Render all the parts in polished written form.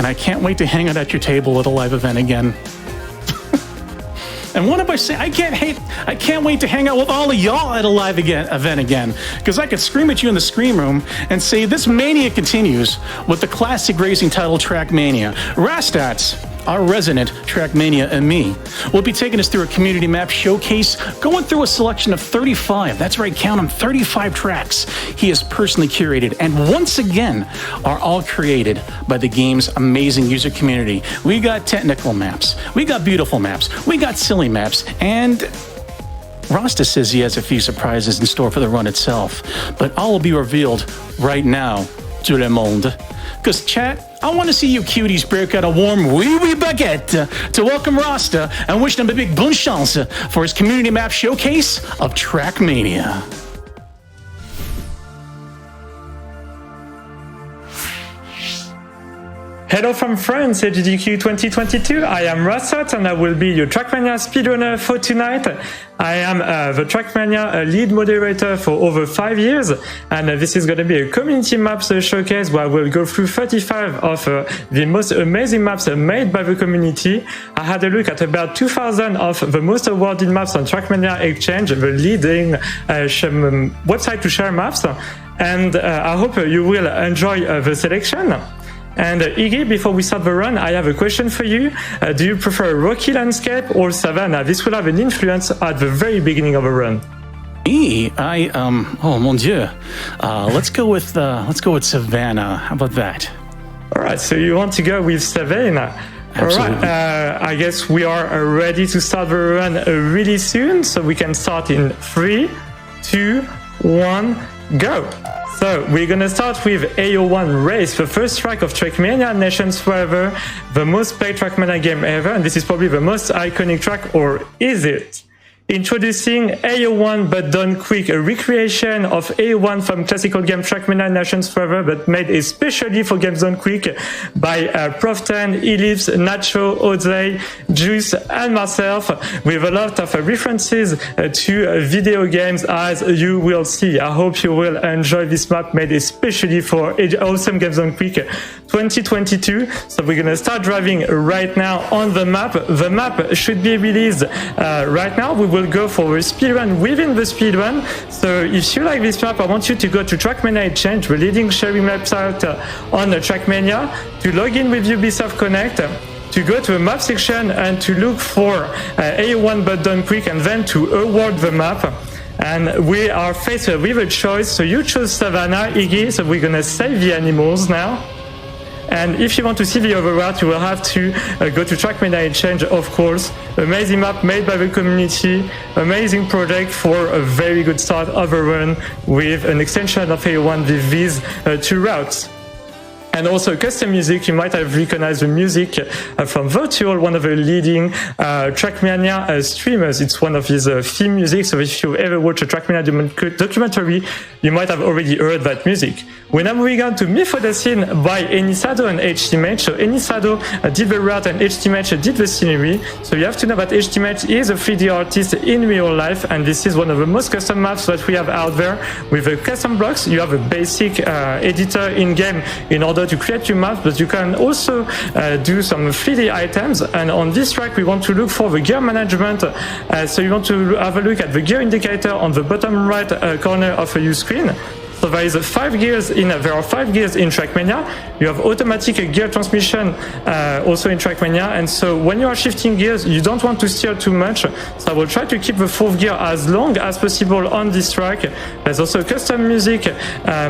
and I can't wait to hang out at your table at a live event again. And what if I say I can't wait to hang out with all of y'all at a live event again, because I could scream at you in the scream room and say this mania continues with the classic racing title Trackmania. Rastats, our resident Trackmania and me, will be taking us through a community map showcase, going through a selection of 35, that's right, count them, 35 tracks he has personally curated, and once again are all created by the game's amazing user community. We got technical maps, we got beautiful maps, we got silly maps, and Rastats says he has a few surprises in store for the run itself, but all will be revealed right now, tout le monde. Because chat, I want to see you cuties break out a warm wee baguette to welcome Rasta and wish him a big bonne chance for his community map showcase of Trackmania. Hello from France, AGDQ 2022. I am Rastats and I will be your Trackmania speedrunner for tonight. I am the Trackmania lead moderator for over 5 years, and this is going to be a community maps showcase where we'll go through 35 of the most amazing maps made by the community. I had a look at about 2,000 of the most awarded maps on Trackmania Exchange, the leading website to share maps, and I hope you will enjoy the selection. And Iggy, before we start the run, I have a question for you. Do you prefer rocky landscape or savanna? This will have an influence at the very beginning of a run. Oh mon Dieu. Let's go with savanna. How about that? All right, so you want to go with savanna. Absolutely. All right, I guess we are ready to start the run really soon, so we can start in 3, 2, 1, go. So we're going to start with Ao1 Race, the first track of Trackmania Nations Forever, the most played Trackmania game ever, and this is probably the most iconic track, or is it? Introducing Ao1 but done quick, a recreation of Ao1 from classical game Trackmania Nations Forever, but made especially for Games Done Quick by Prof10, Ellipse, Nacho, Odzay, Juice, and myself, with a lot of references to video games, as you will see. I hope you will enjoy this map made especially for awesome Games Done Quick 2022. So we're gonna start driving right now on the map. The map should be released right now. We will go for a speedrun within the speedrun. So if you like this map, I want you to go to Trackmania Exchange, the leading sharing website on Trackmania, to log in with Ubisoft Connect, to go to the map section and to look for Ao1 but done quick, and then to award the map. And we are faced with a choice. So you chose Savannah, Iggy, so we're gonna save the animals now. And if you want to see the other route, you will have to go to Trackmania Exchange, of course. Amazing map made by the community, amazing project for a very good start of a run with an extension of Ao1 with these 2 routes. And also custom music. You might have recognized the music from Virtual, one of the leading Trackmania streamers. It's one of his theme music, so if you ever watch a Trackmania documentary, you might have already heard that music. We're now moving on to Mythodacine by Enisado and HTMH. So Enisado did the route and HTMH did the scenery. So you have to know that HTMH is a 3D artist in real life, and this is one of the most custom maps that we have out there. With the custom blocks, you have a basic editor in-game in order to create your map, but you can also do some 3D items. And on this track, we want to look for the gear management. So you want to have a look at the gear indicator on the bottom right corner of your screen. So there are 5 gears in Trackmania. You have automatic gear transmission also in Trackmania, and so when you are shifting gears, you don't want to steer too much. So I will try to keep the 4th gear as long as possible on this track. There's also custom music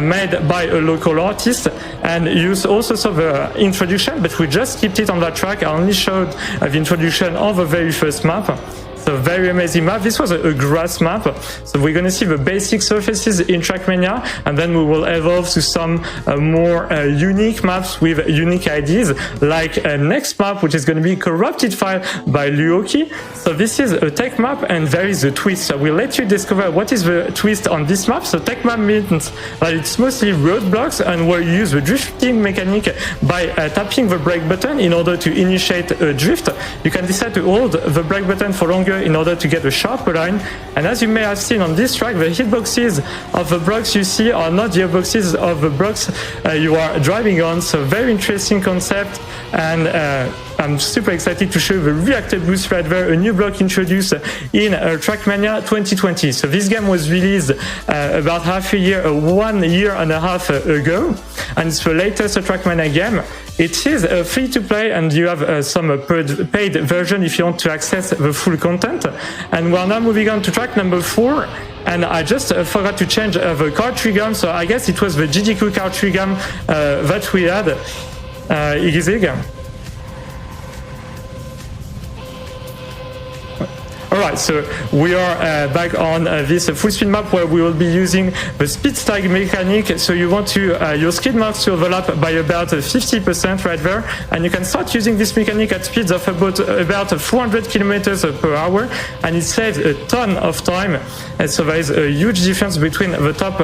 made by a local artist, and you also saw the introduction, but we just kept it on that track. I only showed the introduction of the very first map. So very amazing map. This was a grass map. So we're going to see the basic surfaces in Trackmania, and then we will evolve to some more unique maps with unique ideas, like next map, which is going to be Corrupted File by Luoki. So this is a tech map, and there is a twist. So we'll let you discover what is the twist on this map. So tech map means that it's mostly roadblocks, and we'll use the drifting mechanic by tapping the brake button in order to initiate a drift. You can decide to hold the brake button for longer trigger in order to get a sharper line. And as you may have seen on this track, the hitboxes of the blocks you see are not the hitboxes of the blocks you are driving on. So very interesting concept, and I'm super excited to show you the reactor boost right there, a new block introduced in Trackmania 2020. So this game was released about 1 year and a half ago, and it's the latest Trackmania game. It is free to play, and you have some paid version if you want to access the full content. And we're now moving on to track number 4. And I just forgot to change the card trigger, so I guess it was the AGDQ card trigger that we had. Igizig. Alright, so we are back on this full speed map where we will be using the speed stack mechanic. So you want to your skid marks to overlap by about 50% right there, and you can start using this mechanic at speeds of about 400 kilometers per hour, and it saves a ton of time. And so there is a huge difference between the top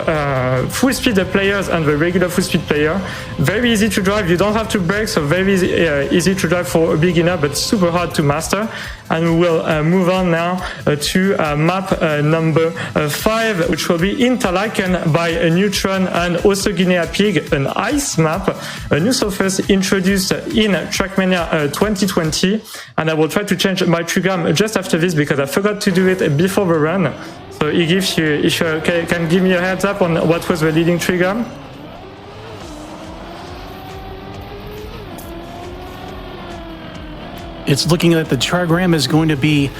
full speed players and the regular full speed player. Very easy to drive, you don't have to brake, so very easy to drive for a beginner, but super hard to master. And we will move on now to map number 5, which will be Interlaken by a Neutron and also Guinea Pig, an ice map, a new surface introduced in Trackmania 2020. And I will try to change my trigger just after this because I forgot to do it before the run. So if you can give me a heads up on what was the leading trigger. It's looking like the trigram is going to be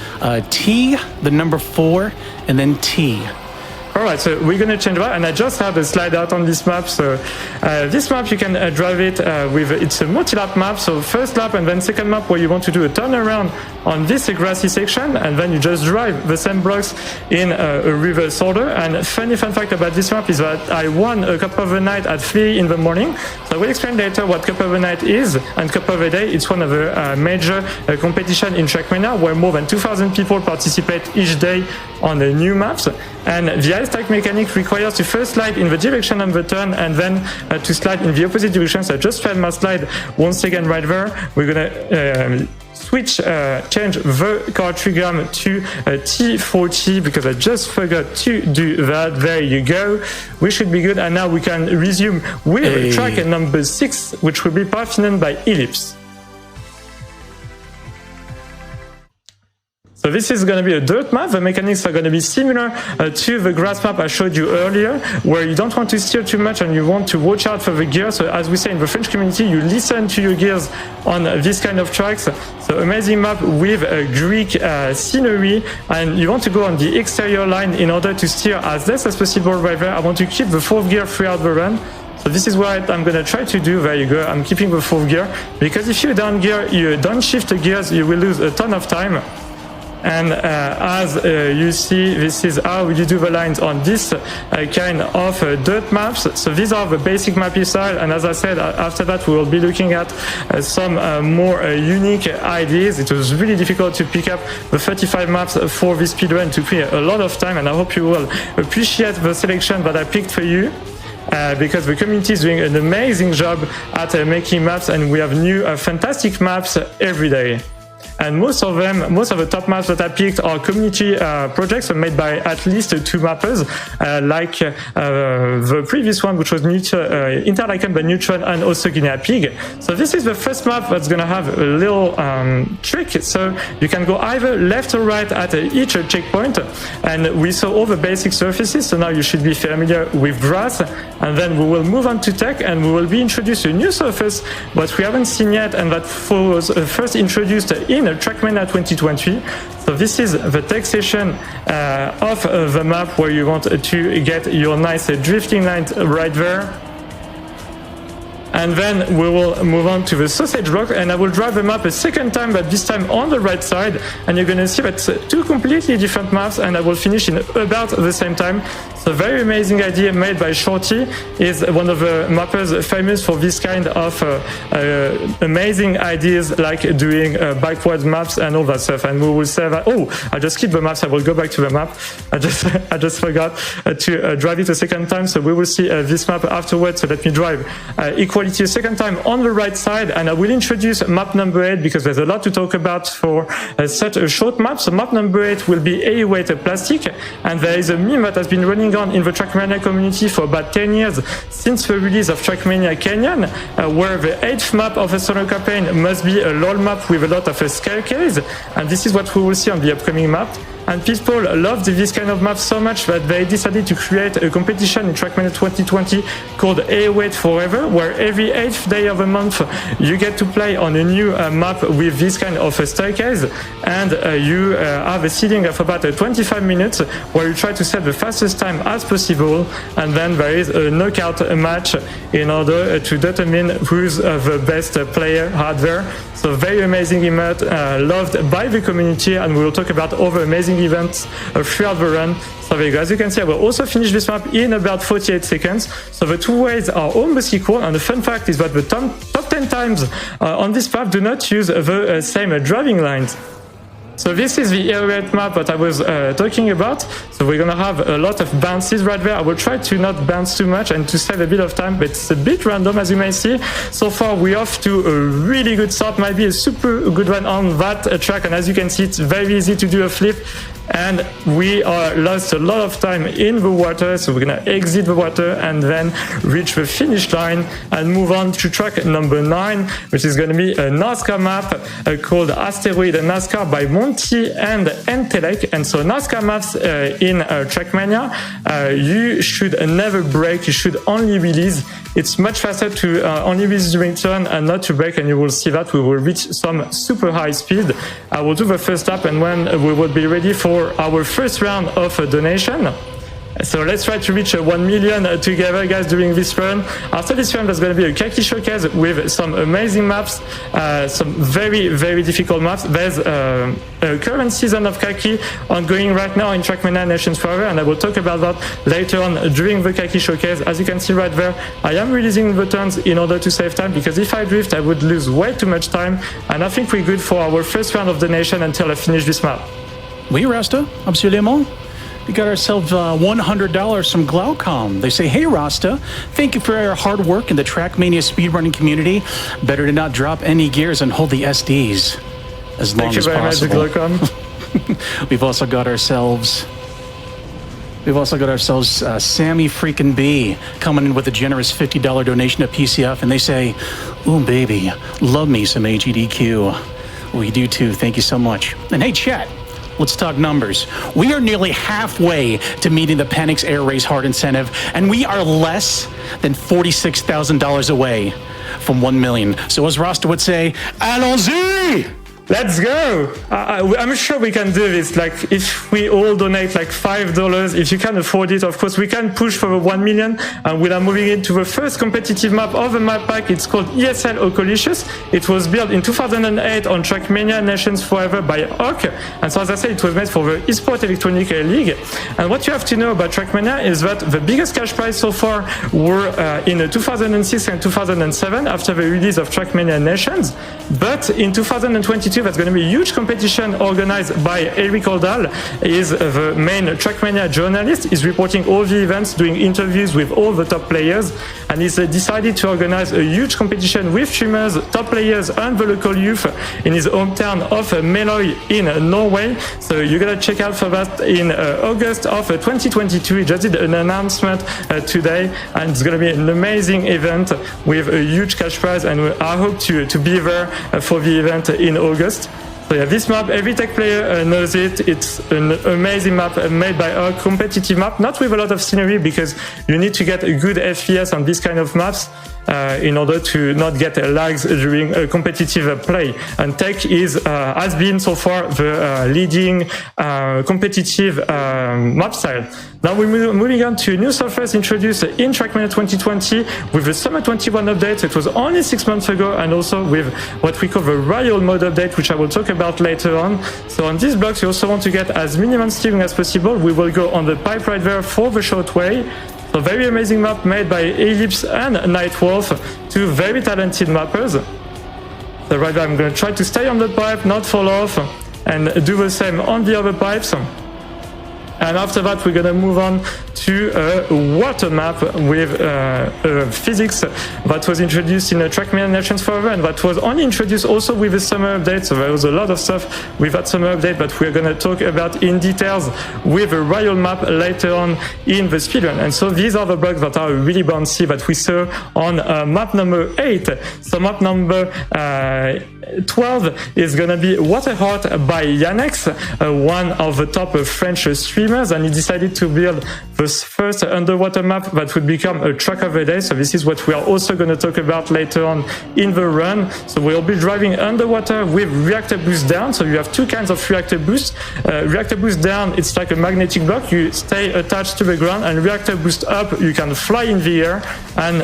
T, the number 4, and then T. Alright, so we're going to change that, and I just have a slide out on this map. So this map, you can drive it with, it's a multi-lap map, so first lap and then second lap where you want to do a turnaround on this grassy section, and then you just drive the same blocks in a reverse order. And fun fact about this map is that I won a Cup of the Night at 3 in the morning. So I will explain later what Cup of the Night is, and Cup of the Day, it's one of the major competition in Trackmania where more than 2,000 people participate each day on the new maps. And the ice stack mechanic requires to first slide in the direction of the turn and then to slide in the opposite direction. So I just failed my slide once again right there. We're gonna change the card trigger to T40 because I just forgot to do that. There you go. We should be good. And now we can resume with track number 6, which will be Parthenon by Ellipse. So this is going to be a dirt map. The mechanics are going to be similar to the grass map I showed you earlier, where you don't want to steer too much and you want to watch out for the gear. So as we say in the French community, you listen to your gears on this kind of tracks. So amazing map with Greek scenery, and you want to go on the exterior line in order to steer as less as possible right there. I want to keep the 4th gear throughout the run. So this is what I'm going to try to do. There you go. I'm keeping the 4th gear because if you downshift the gears, you will lose a ton of time. And as you see, this is how you do the lines on this kind of dirt maps. So these are the basic mapping style, and as I said, after that we will be looking at some more unique ideas. It was really difficult to pick up the 35 maps for this speedrun. It took me a lot of time, and I hope you will appreciate the selection that I picked for you. Because the community is doing an amazing job at making maps, and we have new fantastic maps every day. And most of the top maps that I picked are community projects made by at least 2 mappers, like the previous one, which was Interlaken by Neutron and also Guinea Pig. So this is the first map that's going to have a little trick. So you can go either left or right at each checkpoint, and we saw all the basic surfaces. So now you should be familiar with grass, and then we will move on to tech, and we will be introduced to a new surface that we haven't seen yet, and that was first introduced in Trackmania 2020. So this is the tech session of the map where you want to get your nice drifting lines right there. And then we will move on to the sausage block, and I will drive the map a second time, but this time on the right side, and you're going to see that 2 completely different maps, and I will finish in about the same time. So very amazing idea made by Shorty. Is one of the mappers famous for this kind of amazing ideas, like doing backwards maps and all that stuff. And we will say that, oh, I just skipped the maps. I will go back to the map. I just forgot to drive it a second time. So we will see this map afterwards. So let me drive Equality a second time on the right side. And I will introduce map number 8 because there's a lot to talk about for such a short map. So map number 8 will be A-weight plastic. And there is a meme that has been running on in the Trackmania community for about 10 years since the release of Trackmania Canyon, where the 8th map of a solo campaign must be a LOL map with a lot of scale case. And this is what we will see on the upcoming map. And people loved this kind of map so much that they decided to create a competition in Trackmania 2020 called A-Weight Forever, where every 8th day of the month you get to play on a new map with this kind of a staircase, and you have a ceiling of about 25 minutes where you try to set the fastest time as possible, and then there is a knockout match in order to determine who's the best player out there. So very amazing event, loved by the community, and we will talk about other amazing events throughout the run. So there you go. As you can see, I will also finish this map in about 48 seconds. So the two ways are almost equal, and the fun fact is that the top 10 times on this map do not use the same driving lines. So this is the A-weight map that I was talking about. So we're going to have a lot of bounces right there. I will try to not bounce too much and to save a bit of time, but it's a bit random, as you may see. So far, we're off to a really good start, might be a super good one on that track. And as you can see, it's very easy to do a flip. And we lost a lot of time in the water, so we're going to exit the water and then reach the finish line and move on to track number 9, which is going to be a NASCAR map called Asteroid NASCAR by Monty and Entelek. And so NASCAR maps in Trackmania, you should never brake, you should only release. It's much faster to only release during turn and not to brake, and you will see that we will reach some super high speed. I will do the first lap, and when we will be ready for our first round of donation. So let's try to reach 1 million together, guys, during this run. After this run, there's going to be a khaki showcase with some amazing maps, some very, very difficult maps. There's a current season of khaki ongoing right now in Trackmania Nations Forever, and I will talk about that later on during the khaki showcase. As you can see right there, I am releasing the turns in order to save time, because if I drift, I would lose way too much time, and I think we're good for our first round of donation until I finish this map. Oui, Rasta, absolument. We got ourselves $100 from Glaucom. They say, hey, Rasta, thank you for your hard work in the Trackmania speedrunning community. Better to not drop any gears and hold the SDs as long as possible. Thank you very much, Glaucom. We've also got ourselves Sammy freaking B coming in with a generous $50 donation to PCF, and they say, ooh, baby, love me some AGDQ. We do too. Thank you so much. And hey, chat. Let's talk numbers. We are nearly halfway to meeting the Panix Air Race hard incentive, and we are less than $46,000 away from 1 million. So as Rasta would say, allons-y! Let's go! I'm sure we can do this. Like, if we all donate like $5, if you can afford it, of course, we can push for 1 million. And we are moving into the first competitive map of the map pack. It's called ESL Ocolicious. It was built in 2008 on Trackmania Nations Forever by Hawk. And so, as I said, it was made for the Esport Electronic League. And what you have to know about Trackmania is that the biggest cash prize so far were in 2006 and 2007 after the release of Trackmania Nations. But in 2022, that's going to be a huge competition organized by Eric Ordal. He is the main Trackmania journalist. He's reporting all the events, doing interviews with all the top players, and he's decided to organize a huge competition with streamers, top players, and the local youth in his hometown of Meløy in Norway. So you're going to check out for that in August of 2022. He just did an announcement today, and it's going to be an amazing event with a huge cash prize, and I hope to be there for the event in August. So yeah, this map, every tech player knows it. It's an amazing map made by a competitive map, not with a lot of scenery, because you need to get a good FPS on this kind of maps. in order to not get lags during competitive play. And Tech has been so far the leading competitive map style. Now we're moving on to new surface introduced in Trackmania 2020 with the Summer 21 update. It was only 6 months ago, and also with what we call the Royal Mode update, which I will talk about later on. So on these blocks, you also want to get as minimum steering as possible. We will go on the pipe right there for the short way. So very amazing map made by Ellipse and Nightwolf, two very talented mappers. So right there, I'm going to try to stay on the pipe, not fall off, and do the same on the other pipes. And after that, we're going to move on to a water map with physics that was introduced in Trackmania Nations Forever, and that was only introduced also with the summer update. So there was a lot of stuff with that summer update, but we're going to talk about in details with a Royal map later on in the speedrun. And so these are the blocks that are really bouncy that we saw on map number 8. So map number 12 is going to be Waterheart by Yannex, one of the top French streamers, and he decided to build the first underwater map that would become a track of the day. So this is what we are also going to talk about later on in the run. So we'll be driving underwater with reactor boost down. So you have two kinds of reactor boost. Reactor boost down, it's like a magnetic block. You stay attached to the ground, and reactor boost up, you can fly in the air. And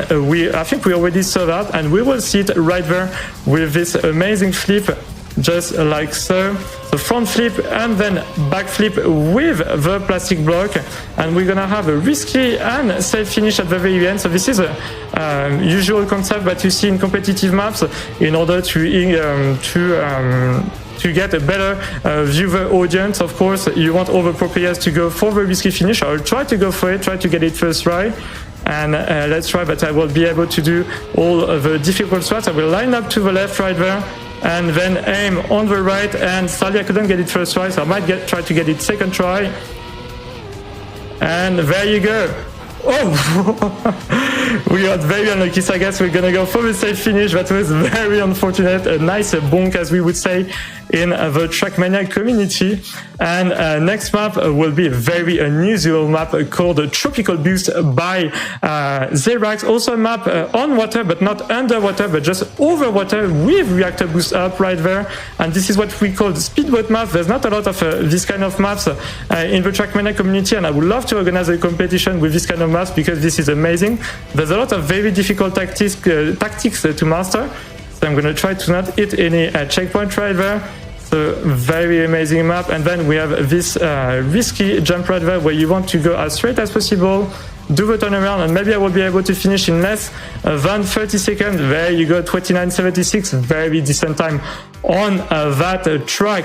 I think we already saw that, and we will see it right there with this amazing flip, just like so. The front flip and then back flip with the plastic block, and we're gonna have a risky and safe finish at the very end. So this is a usual concept that you see in competitive maps in order to get a better viewer audience. Of course, you want all the pro players to go for the risky finish. I'll try to go for it, try to get it first try. And let's try that I will be able to do all the difficult strats. I will line up to the left right there, and then aim on the right. And sadly, I couldn't get it first try, so I might try to get it second try. And there you go. Oh, we got very unlucky, so I guess we're gonna go for the safe finish. That was very unfortunate. A nice bonk, as we would say in the Trackmania community. And next map will be a very unusual map called Tropical Boost by Xerx. Also a map on water, but not underwater, but just over water with reactor boost up right there. And this is what we call the speedboat map. There's not a lot of this kind of maps in the Trackmania community, and I would love to organize a competition with this kind of maps because this is amazing. There's a lot of very difficult tactics to master. So I'm going to try to not hit any checkpoint right there. So very amazing map. And then we have this risky jump right there where you want to go as straight as possible, do the turnaround, and maybe I will be able to finish in less than 30 seconds. There you go, 29.76, very decent time on that track.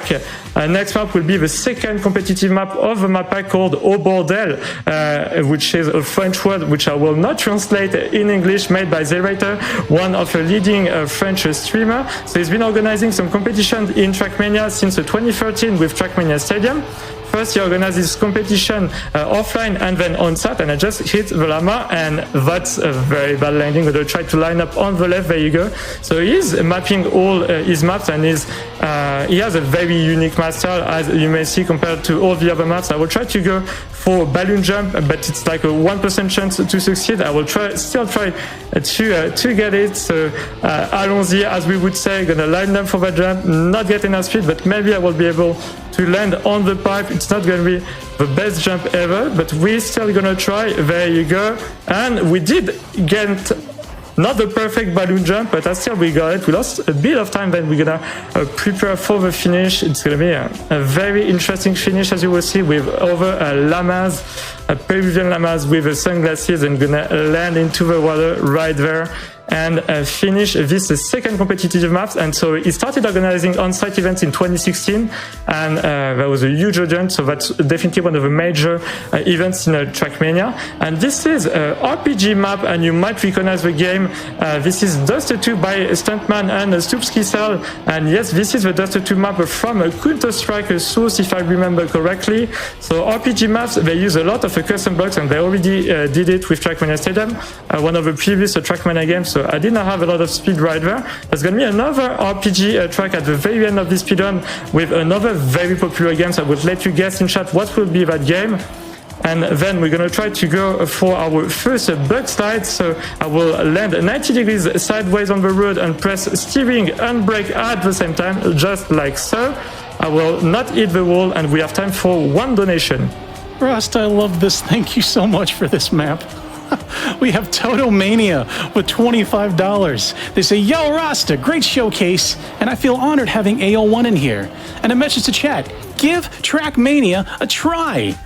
Next map will be the second competitive map of the map pack called Au Bordel, which is a French word which I will not translate in English, made by Zerator, one of the leading French streamer. So he's been organizing some competitions in Trackmania since 2013 with Trackmania Stadium. First, he organized this competition offline and then on-site, and I just hit the llama, and that's a very bad landing, but I'll try to line up on the left. There you go. So he's mapping all his maps, and he has a very unique map style, as you may see, compared to all the other maps. I will try to go for balloon jump, but it's like a 1% chance to succeed. I will still try to get it. So allons-y, as we would say, gonna line up for that jump, not get enough speed, but maybe I will be able to land on the pipe. It's not going to be the best jump ever, but we're still going to try. There you go. And we did get not the perfect balloon jump, but still we got it. We lost a bit of time, then we're going to prepare for the finish. It's going to be a very interesting finish, as you will see, with over llamas, Peruvian llamas with sunglasses, and going to land into the water right there and finish this second competitive map. And so he started organizing on-site events in 2016, and there was a huge audience, so that's definitely one of the major events in Trackmania. And this is an RPG map, and you might recognize the game. This is Dust 2 by Stuntman and Stupski Cell, and yes, this is the Dust 2 map from Counter-Strike source, if I remember correctly. So RPG maps, they use a lot of custom blocks, and they already did it with Trackmania Stadium, one of the previous Trackmania games. So I did not have a lot of speed right there. There's going to be another RPG track at the very end of this speedrun with another very popular game. So I would let you guess in chat what will be that game. and then we're gonna try to go for our first bug slide. So I will land 90 degrees sideways on the road and press steering and brake at the same time, just like so. I will not hit the wall, and we have time for one donation. Rasta, I love this. Thank you so much for this map. We have Totomania with $25. They say, yo, Rasta, great showcase, and I feel honored having AO1 in here. And a message to chat, give Trackmania a try.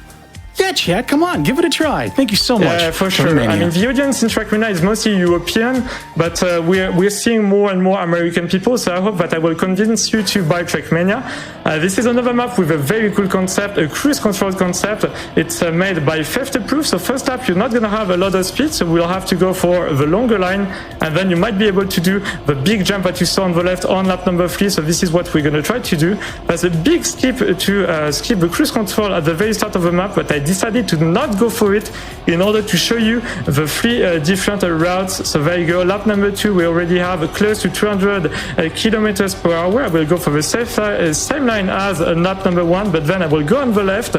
Yeah, chat, come on, give it a try. Thank you so much. Yeah, for sure. I mean, the audience in Trackmania is mostly European, but we're seeing more and more American people, so I hope that I will convince you to buy Trackmania. This is another map with a very cool concept, a cruise control concept. It's made by theft proof, so first up, you're not going to have a lot of speed, so we'll have to go for the longer line, and then you might be able to do the big jump that you saw on the left on lap number 3, so this is what we're going to try to do. There's a big skip to skip the cruise control at the very start of the map, but I decided to not go for it in order to show you the 3 different routes. So there you go, lap number 2, we already have close to 200 kilometers per hour. I will go for the same line as lap number 1, but then I will go on the left,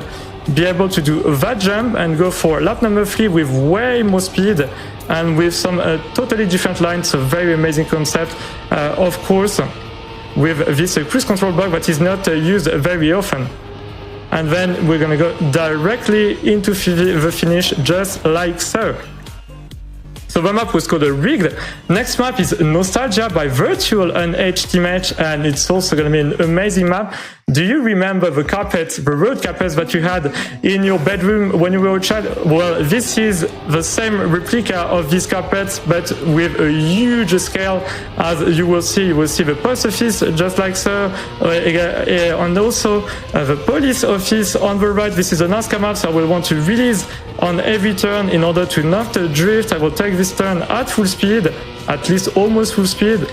be able to do that jump and go for lap number 3 with way more speed and with some totally different lines. So very amazing concept, of course, with this cruise control bug that is not used very often. And then we're going to go directly into the finish, just like so. So the map was called Rigged. Next map is Nostalgia by Virtual Unhd Match, and it's also going to be an amazing map. Do you remember the carpets, the road carpets that you had in your bedroom when you were a child? Well, this is the same replica of these carpets, but with a huge scale. As you will see the post office just like so, and also the police office on the right. This is a NASCAR map, so I will want to release on every turn in order to not drift. I will take this turn at full speed, at least almost full speed.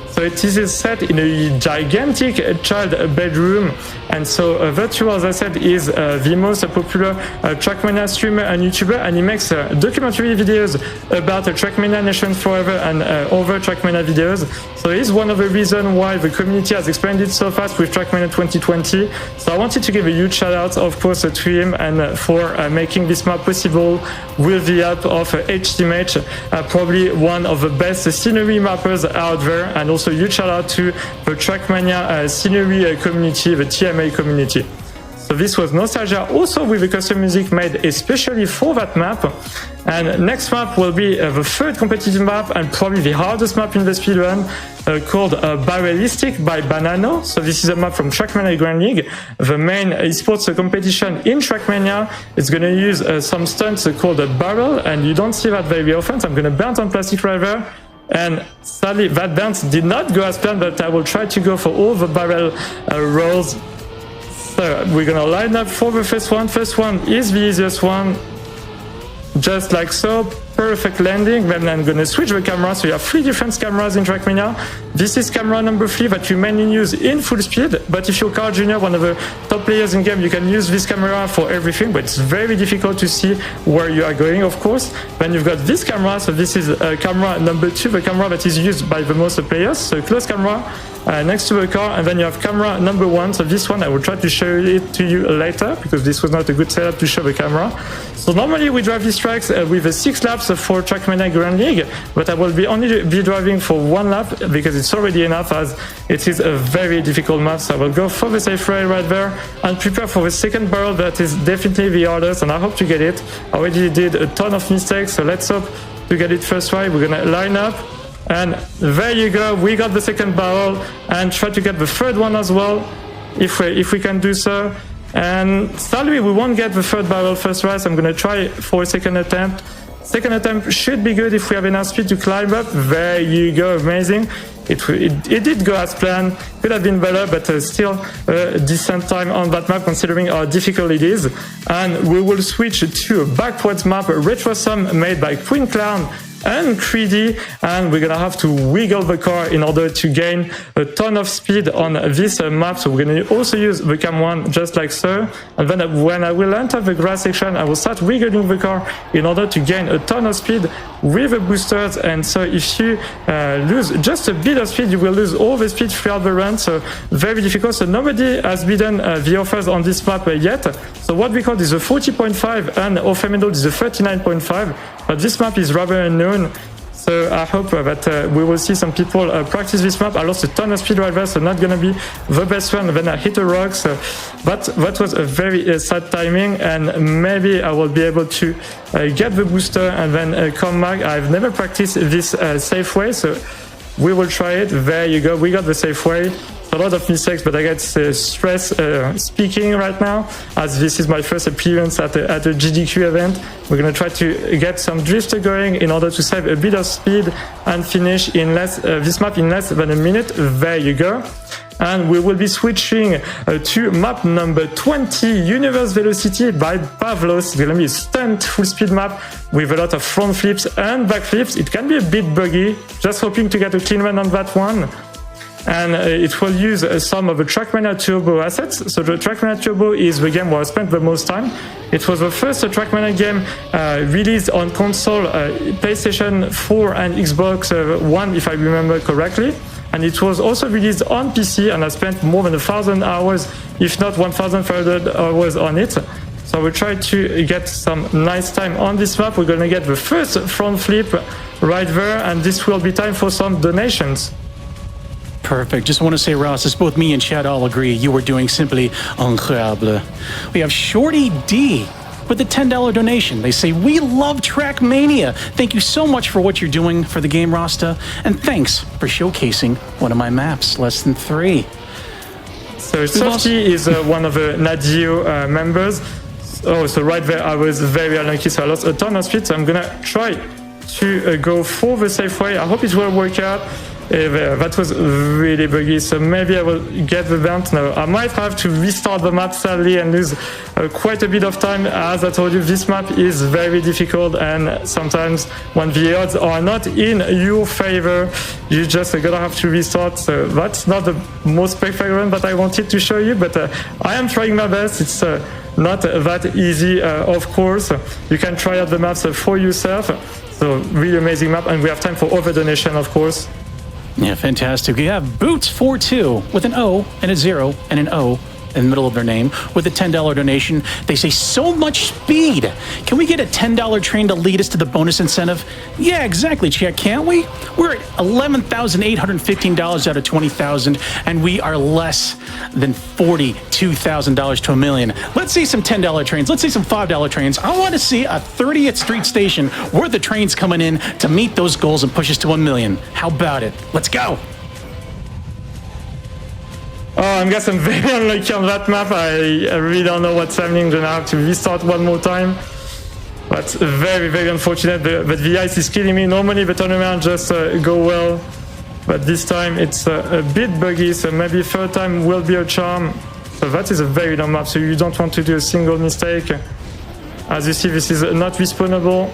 So it is set in a gigantic child bedroom, and so Virtual, as I said, is the most popular Trackmania streamer and YouTuber, and he makes documentary videos about Trackmania Nation Forever and other Trackmania videos. So he's one of the reasons why the community has expanded so fast with Trackmania 2020. So I wanted to give a huge shout out, of course, to him and for making this map possible with the help of HDMH, probably one of the best scenery mappers out there, and also huge shout out to the Trackmania scenery community, the TMA community. So this was Nostalgia, also with the custom music made especially for that map. And next map will be the third competitive map and probably the hardest map in the speedrun, called Barrelistic by Banano. So this is a map from Trackmania Grand League, the main esports competition in Trackmania. It's going to use some stunts called a barrel, and you don't see that very often. So I'm going to bounce on plastic right there. And sadly, that bounce did not go as planned, but I will try to go for all the barrel rolls. So we're gonna line up for the first one. First one is the easiest one, just like so. Perfect landing. Then I'm gonna switch the camera. So you have 3 different cameras in Trackmania. This is camera number 3 that you mainly use in full speed. But if you're Carl Jr., one of the top players in game, you can use this camera for everything. But it's very difficult to see where you are going, of course. Then you've got this camera. So this is camera number 2, the camera that is used by the most players. So close camera next to the car, and then you have camera number 1. So this one I will try to show it to you later because this was not a good setup to show the camera. So normally we drive these tracks with 6 laps for Trackmania Grand League, but I will only be driving for 1 lap because it's already enough, as it is a very difficult map. So I will go for the safe rail right there and prepare for the second barrel. That is definitely the hardest, and I hope to get it. I already did a ton of mistakes, so let's hope to get it first try. We're gonna line up. And there you go, we got the second barrel, and try to get the third one as well, if we can do so. And sadly, we won't get the third barrel first try, so I'm going to try for a second attempt. Second attempt should be good if we have enough speed to climb up. There you go, amazing. It did go as planned, could have been better, but still a decent time on that map considering how difficult it is. And we will switch to a backwards map, a retro sum made by Queen Clown and greedy, and we're gonna have to wiggle the car in order to gain a ton of speed on this map. So we're gonna also use the cam 1 just like so, and then when I will enter the grass section, I will start wiggling the car in order to gain a ton of speed with the boosters. And so if you lose just a bit of speed, you will lose all the speed throughout the run, so very difficult. So nobody has beaten the offers on this map yet. So what we call is a 40.5 and offer middle is a 39.5, but this map is rather unknown. So I hope that we will see some people practice this map. I lost a ton of speed right there, so not gonna be the best one. Then I hit a rock, so but that was a very sad timing, and maybe I will be able to get the booster and then come back. I've never practiced this safe way, so we will try it. There you go, we got the safe way. A lot of mistakes, but I get stress speaking right now, as this is my first appearance at a GDQ event. We're going to try to get some drifter going in order to save a bit of speed and finish in this map in less than a minute. There you go. And we will be switching to map number 20, Universe Velocity by Pavlos. It's going to be a stunt full speed map with a lot of front flips and back flips. It can be a bit buggy, just hoping to get a clean run on that one. And it will use some of the Trackmania Turbo assets. So the Trackmania Turbo is the game where I spent the most time. It was the first Trackmania game released on console, PlayStation 4 and Xbox One, if I remember correctly. And it was also released on PC, and I spent more than 1,000 hours, if not 1,500 hours on it. So we try to get some nice time on this map. We're going to get the first front flip right there, and this will be time for some donations. Perfect. Just want to say, Rastats, both me and Chad all agree you were doing simply incroyable. We have Shorty D with a $10 donation. They say, we love Trackmania. Thank you so much for what you're doing for the game, Rasta. And thanks for showcasing one of my maps, Less Than 3. So Shorty is one of the Nadio members. Oh, so right there I was very unlucky, so I lost a ton of speed. So I'm going to try to go for the safe way. I hope it will work out. That was really buggy, so maybe I will get the bounce now. I might have to restart the map sadly and lose quite a bit of time. As I told you, this map is very difficult, and sometimes when the odds are not in your favor, you just gonna have to restart. So that's not the most perfect run that I wanted to show you, but I am trying my best. It's not that easy, of course. You can try out the maps for yourself. So really amazing map, and we have time for other donation, of course. Yeah, fantastic. We have Boots42 with an O and a 0 and an O in the middle of their name with a $10 donation. They say, so much speed. Can we get a $10 train to lead us to the bonus incentive? Yeah, exactly, Chet, can't we? We're at $11,815 out of $20,000, and we are less than $42,000 to $1 million. Let's see some $10 trains. Let's see some $5 trains. I want to see a 30th Street station worth of trains coming in to meet those goals and push us to $1 million. How about it? Let's go. Oh, I guess I'm very unlucky on that map. I really don't know what's happening. I'm gonna have to restart one more time. But very, very unfortunate. But the ice is killing me. Normally the turnaround just go well. But this time it's a bit buggy, so maybe third time will be a charm. So that is a very long map, so you don't want to do a single mistake. As you see, this is not respawnable.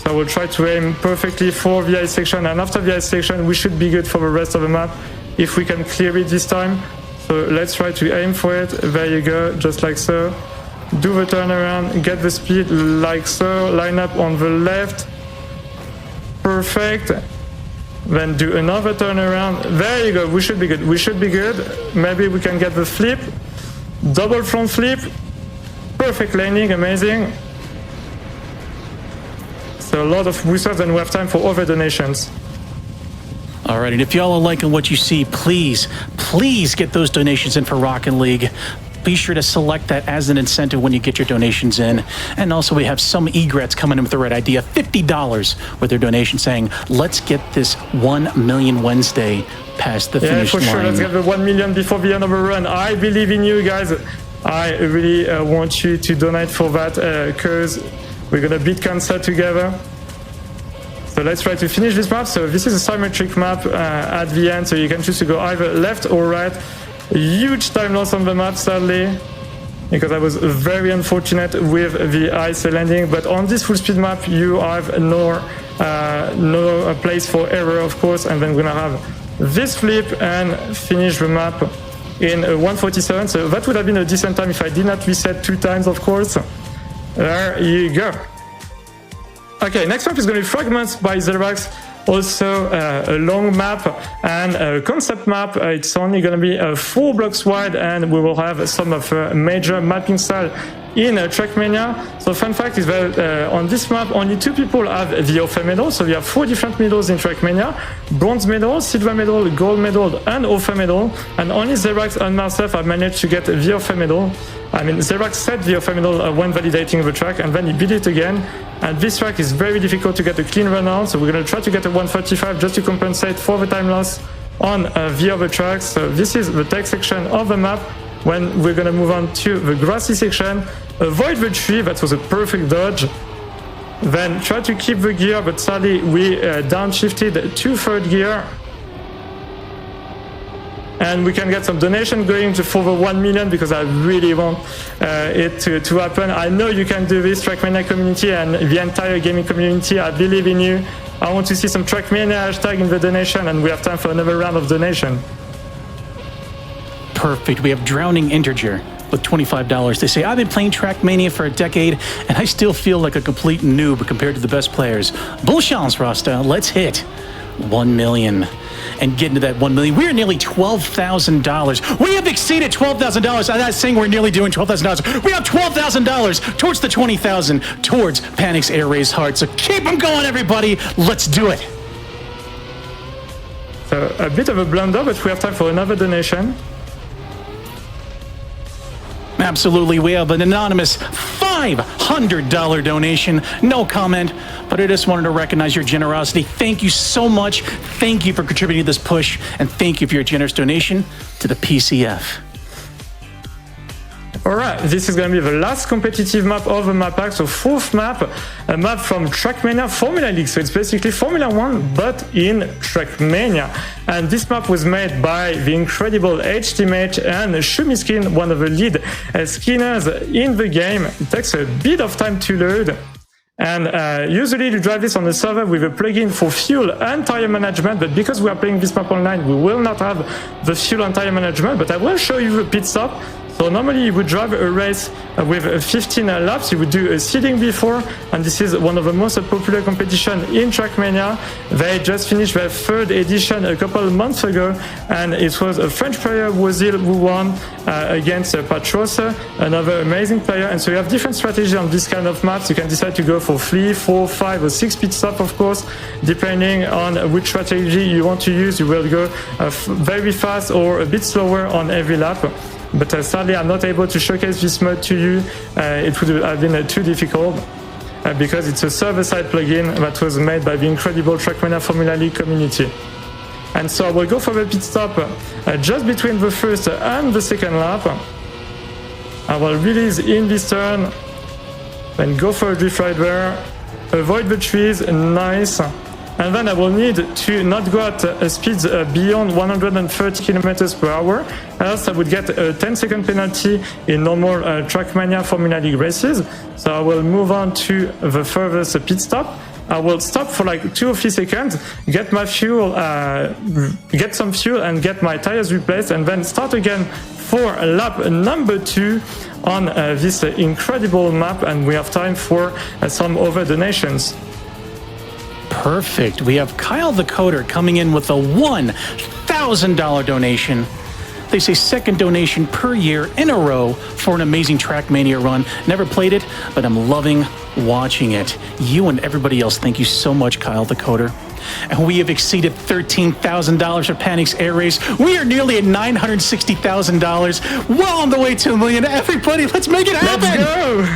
So I will try to aim perfectly for the ice section, and after the ice section we should be good for the rest of the map, if we can clear it this time. So let's try to aim for it. There you go, just like so. Do the turnaround, get the speed like so, line up on the left. Perfect. Then do another turnaround. There you go, we should be good. We should be good. Maybe we can get the flip. Double front flip. Perfect landing, amazing. So a lot of boosters, and we have time for other donations. All right, and if y'all are liking what you see, please get those donations in for Rocket League. Be sure to select that as an incentive when you get your donations in. And also we have some egrets coming in with the right idea, $50 with their donation saying, let's get this 1 million Wednesday past the finish line. Yeah, for sure, let's get the 1 million before the end of the run. I believe in you guys. I really want you to donate for that, because we're gonna beat cancer together. So let's try to finish this map. So this is a symmetric map at the end, so you can choose to go either left or right. Huge time loss on the map, sadly, because I was very unfortunate with the ice landing. But on this full speed map, you have no no place for error, of course, and then we're gonna have this flip and finish the map in 1:47. So that would have been a decent time if I did not reset 2 times, of course. There you go. Okay, next map is going to be Fragments by Xerx. Also a long map and a concept map. It's only going to be 4 blocks wide, and we will have some of major mapping style in Trackmania. So fun fact is that on this map only 2 people have the OFA medal. So we have 4 different medals in Trackmania: bronze medal, silver medal, gold medal, and OFA medal. And only Xerx and myself have managed to get the OFA medal. I mean, Xerx set the OFA medal when validating the track, and then he beat it again. And this track is very difficult to get a clean run on, so we're going to try to get a 1:35 just to compensate for the time loss on the other tracks. So this is the tech section of the map. When we're going to move on to the grassy section, avoid the tree, that was a perfect dodge. Then try to keep the gear, but sadly we downshifted to 3rd gear. And we can get some donation going for the 1 million, because I really want it to happen. I know you can do this, Trackmania community and the entire gaming community. I believe in you. I want to see some Trackmania hashtag in the donation, and we have time for another round of donation. Perfect. We have Drowning Integer with $25. They say, I've been playing Trackmania for a decade, and I still feel like a complete noob compared to the best players. Bull chance, Rasta. Let's hit 1 million. And get into that 1 million. We are nearly $12,000. We have exceeded $12,000. I'm not saying we're nearly doing $12,000. We have $12,000 towards the 20,000, towards Panic's Air Race Heart. So keep them going, everybody. Let's do it. So a bit of a blunder, but we have time for another donation. Absolutely. We have an anonymous $500 donation. No comment, but I just wanted to recognize your generosity. Thank you so much. Thank you for contributing to this push, and thank you for your generous donation to the PCF. Alright, this is going to be the last competitive map of the map pack. So 4th map, a map from Trackmania Formula League. So it's basically Formula 1, but in Trackmania. And this map was made by the incredible HTMH and Shumiskin, one of the lead skinners in the game. It takes a bit of time to load. And usually you drive this on the server with a plugin for fuel and tire management, but because we are playing this map online, we will not have the fuel and tire management, but I will show you the pit stop. So normally you would drive a race with 15 laps, you would do a seeding before, and this is one of the most popular competitions in Trackmania. They just finished their 3rd edition a couple of months ago, and it was a French player, Wozil, who won against Patros, another amazing player. And so you have different strategies on this kind of maps. You can decide to go for 3, 4, 5 or 6 pit stop, of course, depending on which strategy you want to use. You will go very fast or a bit slower on every lap. But sadly, I'm not able to showcase this mode to you. It would have been too difficult because it's a server-side plugin that was made by the incredible Trackmania Formula League community. And so I will go for the pit stop just between the 1st and the 2nd lap. I will release in this turn, then go for a drift right there, avoid the trees, nice. And then I will need to not go at speeds beyond 130 kilometers per hour, else I would get a 10-second penalty in normal Trackmania Formula League races. So I will move on to the furthest pit stop. I will stop for like 2 or 3 seconds, get my fuel, get some fuel and get my tires replaced, and then start again for lap number 2 on this incredible map, and we have time for some other donations. Perfect. We have Kyle the Coder coming in with a $1,000 donation. They say 2nd donation per year in a row for an amazing Trackmania run. Never played it, but I'm loving watching it. You and everybody else, thank you so much, Kyle the Coder. And we have exceeded $13,000 for Panic's Air Race. We are nearly at $960,000. Well on the way to $1 million. Everybody, let's make it happen. Let's go.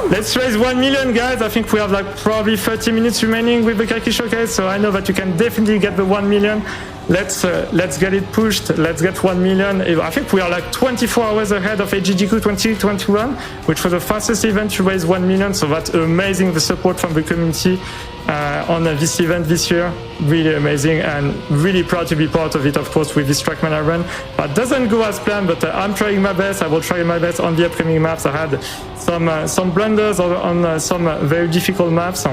Let's raise 1 million, guys. I think we have like probably 30 minutes remaining with the Kaki Showcase, so I know that you can definitely get the 1 million. Let's get it pushed. Let's get 1 million. I think we are like 24 hours ahead of AGDQ 2021, which was the fastest event to raise 1 million. So that's amazing, the support from the community on this event this year. Really amazing, and really proud to be part of it, of course, with this Trackmania run. That doesn't go as planned, but I'm trying my best. I will try my best on the upcoming maps. I had some blunders on some very difficult maps.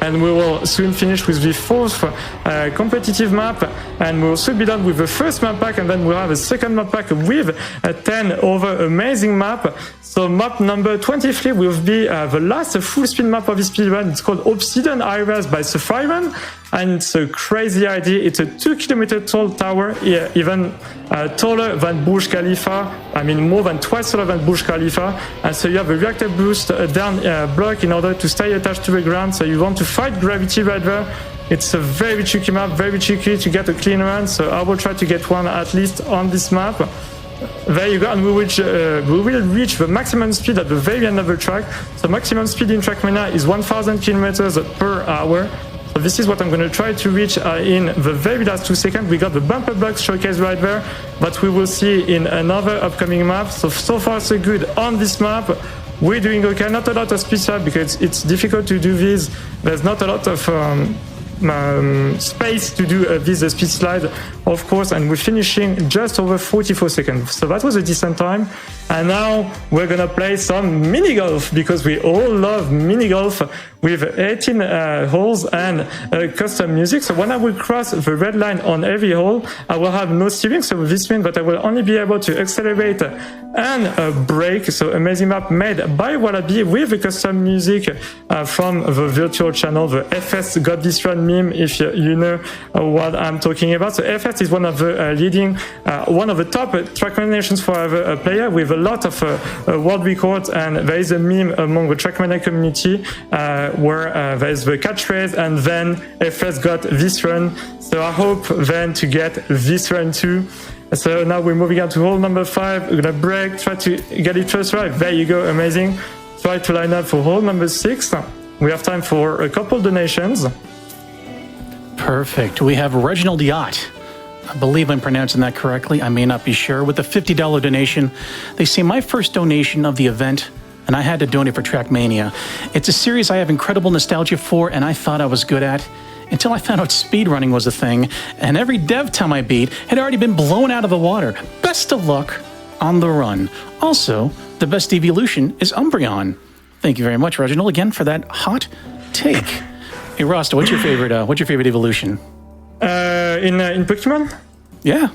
and we will soon finish with the fourth competitive map, and we'll soon be done with the first map pack, and then we'll have a second map pack with 10 other amazing map. So map number 23 will be the last full speed map of this speedrun. It's called Obsidian Race by Safaren, and it's a crazy idea. It's a 2-kilometer tall tower, even taller than Burj Khalifa. I mean, more than twice taller than Burj Khalifa. And so you have a reactor boost down block in order to stay attached to the ground. So you want to fight gravity right there. It's a very tricky map, very tricky to get a clean run. So I will try to get one at least on this map. There you go, and we will reach the maximum speed at the very end of the track. So maximum speed in Trackmania is 1,000 kilometers per hour. So this is what I'm going to try to reach in the very last 2 seconds. We got the bumper blocks showcase right there, but we will see in another upcoming map. So far so good on this map. We're doing okay, not a lot of speed slide because it's difficult to do this. There's not a lot of space to do this speed slide, of course, and we're finishing just over 44 seconds. So that was a decent time. And now we're gonna play some mini golf because we all love mini golf with 18 holes and custom music. So when I will cross the red line on every hole, I will have no steering. So this means that I will only be able to accelerate and brake. So amazing map made by Wallaby with the custom music from the virtual channel, the FS Got This Run meme, if you know what I'm talking about. So FS is one of the leading, one of the top Trackmania Nations Forever player with a lot of world records, and there is a meme among the Trackmania community where there is the catchphrase and then FS got this run. So I hope then to get this run too. So now we're moving on to hole number 5. We're gonna break, try to get it first right. There you go, amazing. Try to line up for hole number 6. We have time for a couple donations. Perfect. We have Reginald Yacht. I believe I'm pronouncing that correctly. I may not be sure. With a $50 donation. They say, my first donation of the event, and I had to donate for Trackmania. It's a series I have incredible nostalgia for, and I thought I was good at, until I found out speedrunning was a thing, and every dev time I beat had already been blown out of the water. Best of luck on the run. Also, the best evolution is Umbreon. Thank you very much, Reginald, again for that hot take. Hey, Rasta, what's your favorite evolution? In Pokemon? Yeah.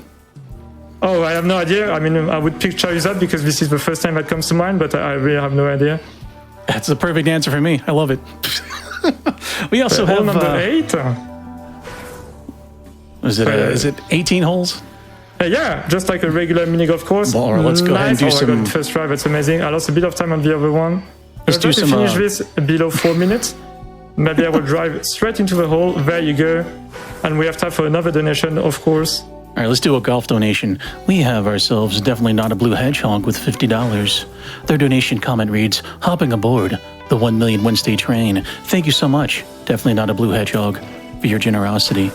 Oh, I have no idea. I mean, I would pick Charizard because this is the first time that comes to mind, but I really have no idea. That's the perfect answer for me. I love it. We also have number 8. Is it 18 holes? Yeah, just like a regular mini golf course. Well, let's go ahead and do some. First try, that's amazing. I lost a bit of time on the other one. Let's do some. Finish this below 4 minutes. Maybe I will drive straight into the hole. There you go. And we have time for another donation, of course. All right, let's do a golf donation. We have ourselves Definitely Not a Blue Hedgehog with $50. Their donation comment reads, hopping aboard the 1 million Wednesday train. Thank you so much, Definitely Not a Blue Hedgehog, for your generosity.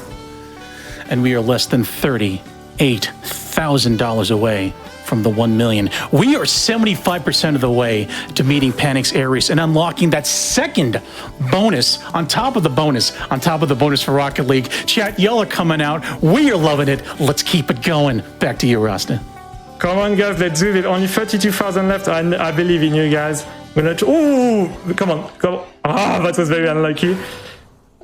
And we are less than $38,000 away from the 1 million. We are 75% of the way to meeting Panic's Air Race and unlocking that second bonus on top of the bonus for Rocket League. Chat, y'all are coming out. We are loving it. Let's keep it going. Back to you, Rasta. Come on, guys, let's do it. Only 32,000 left. I believe in you guys. Oh, come on. Ah, that was very unlucky.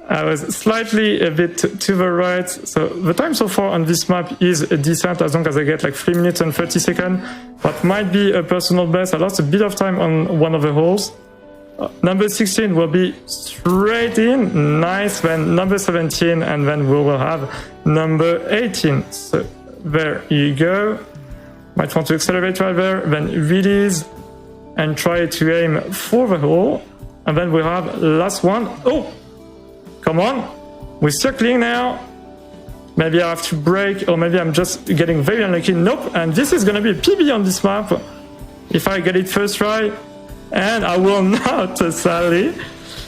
I was slightly a bit to the right. So the time so far on this map is decent as long as I get like 3 minutes and 30 seconds. That might be a personal best. I lost a bit of time on one of the holes. Number 16 will be straight in. Nice. Then number 17, and then we will have number 18. So there you go. Might want to accelerate right there, then release and try to aim for the hole. And then we have last one. Oh! Come on, we're circling now. Maybe I have to brake, or maybe I'm just getting very unlucky. Nope, and this is gonna be a PB on this map. If I get it first try, and I will not, sadly.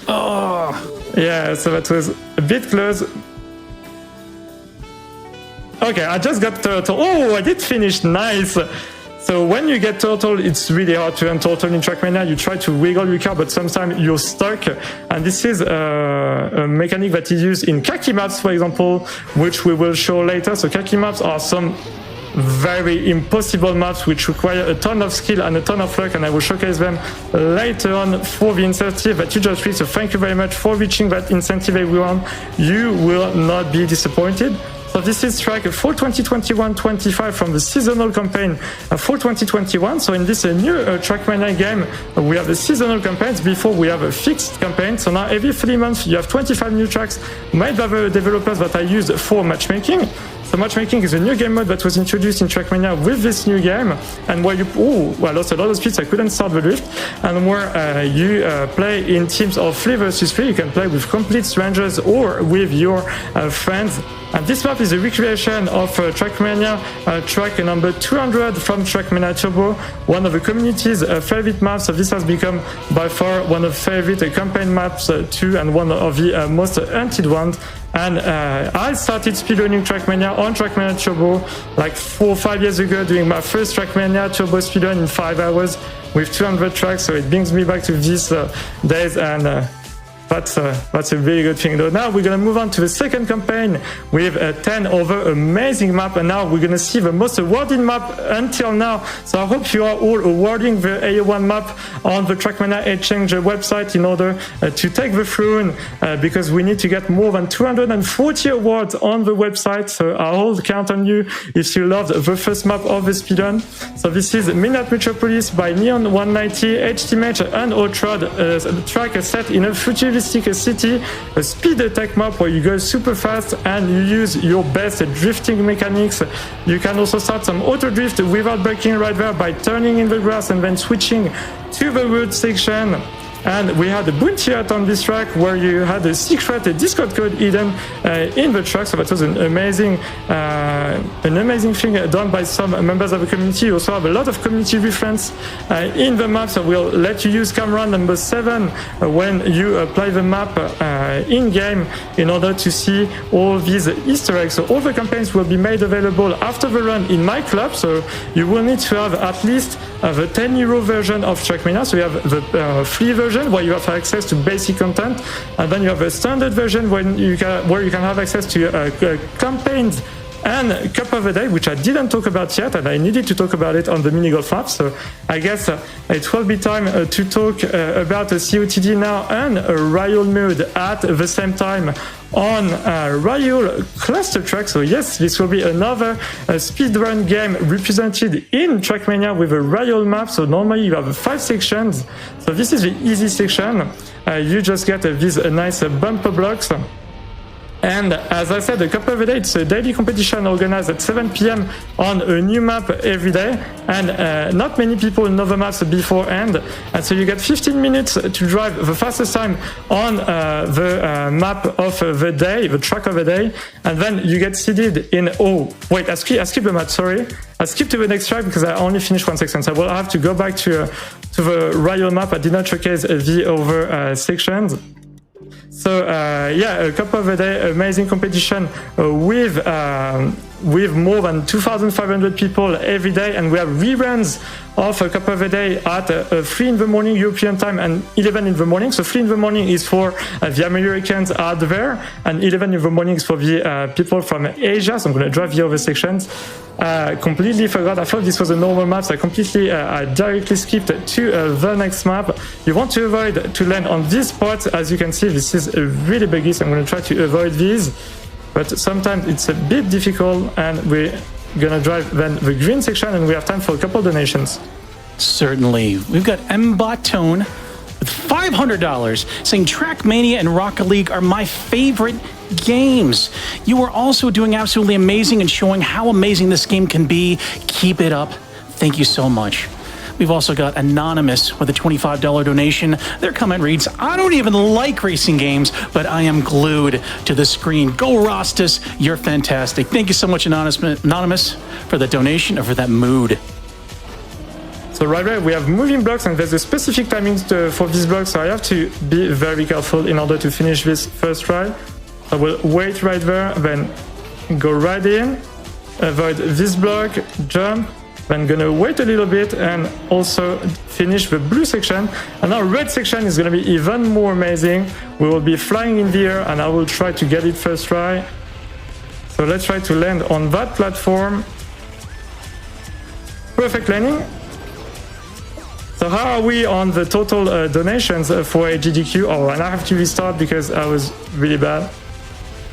Oh, yeah, so that was a bit close. Okay, I just got turtle. Oh, I did finish, nice. So when you get turtle, it's really hard to earn turtle in Trackmania. You try to wiggle your car, but sometimes you're stuck. And this is a mechanic that is used in khaki maps, for example, which we will show later. So khaki maps are some very impossible maps which require a ton of skill and a ton of luck, and I will showcase them later on for the incentive that you just reached. So thank you very much for reaching that incentive, everyone. You will not be disappointed. So this is track for 2021-25 from the seasonal campaign for 2021. So in this new Trackmania game, we have the seasonal campaigns. Before we have a fixed campaign. So now every 3 months you have 25 new tracks made by the developers that are used for matchmaking. So matchmaking is a new game mode that was introduced in Trackmania with this new game, and where I lost a lot of speed, so I couldn't start the drift, and where you play in teams of 3 versus 3. You can play with complete strangers or with your friends. And this map is a recreation of Trackmania track number 200 from Trackmania Turbo, one of the community's favorite maps. So this has become by far one of the favorite campaign maps too, and one of the most hunted ones. And I started speedrunning Trackmania on Trackmania Turbo like 4 or 5 years ago, doing my first Trackmania Turbo speedrun in 5 hours with 200 tracks. So it brings me back to these days, and that's a really good thing. Though now we're going to move on to the second campaign with 10 other amazing map, and now we're going to see the most awarded map until now. So I hope you are all awarding the AO1 map on the Trackmania Exchange website in order to take the throne, because we need to get more than 240 awards on the website. So I will count on you if you loved the first map of the speedrun. So this is Midnight Metropolis by Neon 190, HTMH and Outrod, track set in a futuristic city, a speed attack map where you go super fast and you use your best drifting mechanics. You can also start some auto drift without braking right there by turning in the grass and then switching to the road section. And we had a bounty hunt on this track where you had a secret Discord code hidden in the track. So that was an amazing thing done by some members of the community. You also have a lot of community reference in the map. So we'll let you use camera number 7 when you play the map in game in order to see all these Easter eggs. So all the campaigns will be made available after the run in my club. So you will need to have at least the 10 euro version of Trackmania. So you have the free version where you have access to basic content, and then you have a standard version where you can have access to campaigns and Cup of the Day, which I didn't talk about yet, and I needed to talk about it on the mini golf map. So I guess it will be time to talk about a COTD now and a Riot mode at the same time on Riot cluster track. So yes, this will be another speedrun game represented in Trackmania with a Riot map. So normally you have 5 sections. So this is the easy section. You just get these nice bumper blocks. And as I said, the Cup of the Day, it's a daily competition organized at 7 p.m. on a new map every day. And not many people know the maps beforehand. And so you get 15 minutes to drive the fastest time on the map of the day, the track of the day. And then you get seeded in... Oh, wait, I skipped the map, sorry. I skipped to the next track because I only finished 1 section. So I will have to go back to the Riot map. I did not showcase the other sections. So yeah, a Cup of the Day, amazing competition with more than 2,500 people every day, and we have reruns of a Cup of the Day at 3 in the morning European time and 11 in the morning. So 3 in the morning is for the Americans out there, and 11 in the morning is for the people from Asia. So I'm going to drive the other sections. Completely forgot. I thought this was a normal map, so I directly skipped to the next map. You want to avoid to land on this spot. As you can see, this is really buggy, so I'm going to try to avoid these. But sometimes it's a bit difficult, and we're gonna drive then the green section, and we have time for a couple donations. Certainly. We've got Mbot Tone with $500 saying Trackmania and Rocket League are my favorite games. You are also doing absolutely amazing and showing how amazing this game can be. Keep it up. Thank you so much. We've also got Anonymous with a $25 donation. Their comment reads, I don't even like racing games, but I am glued to the screen. Go Rastats, you're fantastic. Thank you so much, Anonymous, for that donation or for that mood. So right there, we have moving blocks, and there's a specific timing for these blocks, so I have to be very careful in order to finish this first try. I will wait right there, then go right in, avoid this block, jump, then gonna wait a little bit and also finish the blue section. And now red section is gonna be even more amazing. We will be flying in the air, and I will try to get it first try. So let's try to land on that platform. Perfect landing. So how are we on the total donations for AGDQ? Oh, and I have to restart because I was really bad.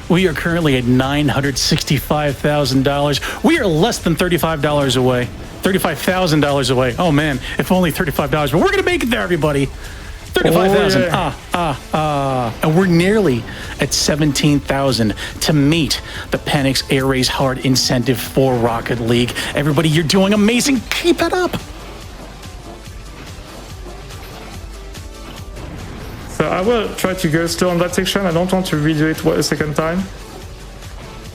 We are currently at $965,000. We are less than $35 away. $35,000 away. Oh man, if only $35. But we're gonna make it there, everybody. 35,000. Oh, yeah. And we're nearly at 17,000 to meet the Panix Air Race Hard incentive for Rocket League. Everybody, you're doing amazing. Keep it up. So I will try to go slow on that section. I don't want to redo it a second time.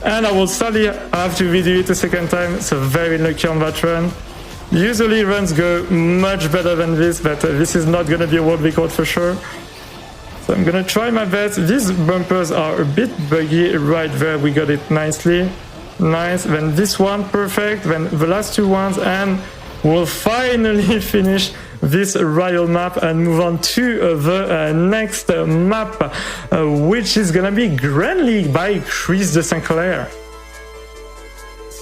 And I will sadly have to redo it a second time. So very lucky on that run. Usually runs go much better than this, but this is not going to be a world record for sure. So I'm going to try my best. These bumpers are a bit buggy right there. We got it nicely. Nice. Then this one, perfect. Then the last two ones, and we'll finally finish this Royal map and move on to the next map, which is gonna be Grand League by Chris de Sinclair.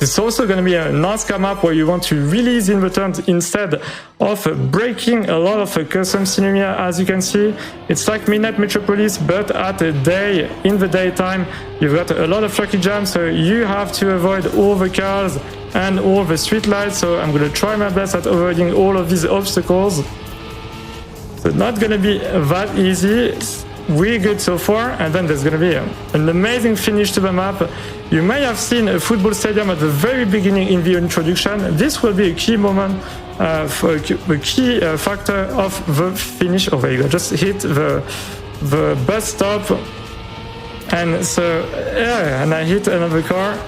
It's also going to be a NASCAR map where you want to release in the turns instead of breaking a lot of custom scenery. As you can see, it's like Midnight Metropolis, but at a day, in the daytime, you've got a lot of traffic jams, so you have to avoid all the cars and all the street lights. So I'm going to try my best at avoiding all of these obstacles. So not going to be that easy. We're good so far, and then there's going to be an amazing finish to the map. You may have seen a football stadium at the very beginning in the introduction. This will be a key moment, for a key factor of the finish. Oh, there you go, just hit the bus stop. And so, yeah, and I hit another car.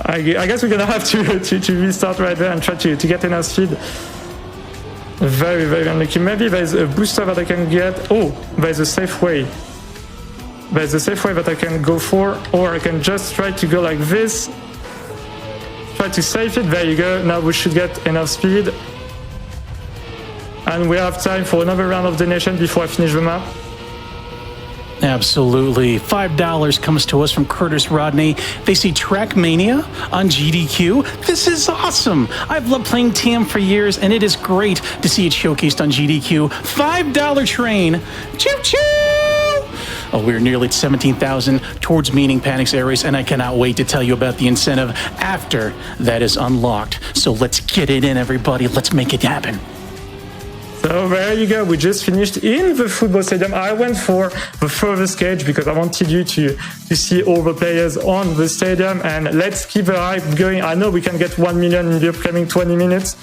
I guess we're going to have to restart right there and try to get enough speed. Very, very unlucky. Maybe there's a booster that I can get. Oh, there's a safe way. There's a safe way that I can go for, or I can just try to go like this. Try to save it. There you go. Now we should get enough speed. And we have time for another round of donation before I finish the map. Absolutely. $5 comes to us from Curtis Rodney. They see Trackmania on GDQ. This is awesome. I've loved playing TM for years, and it is great to see it showcased on GDQ. $5 train. Choo-choo! Oh, we're nearly at 17,000 towards meeting Panix Air Race, and I cannot wait to tell you about the incentive after that is unlocked. So let's get it in, everybody. Let's make it happen. So there you go, we just finished in the football stadium. I went for the furthest cage because I wanted you to see all the players on the stadium, and let's keep the hype going. I know we can get 1 million in the upcoming 20 minutes.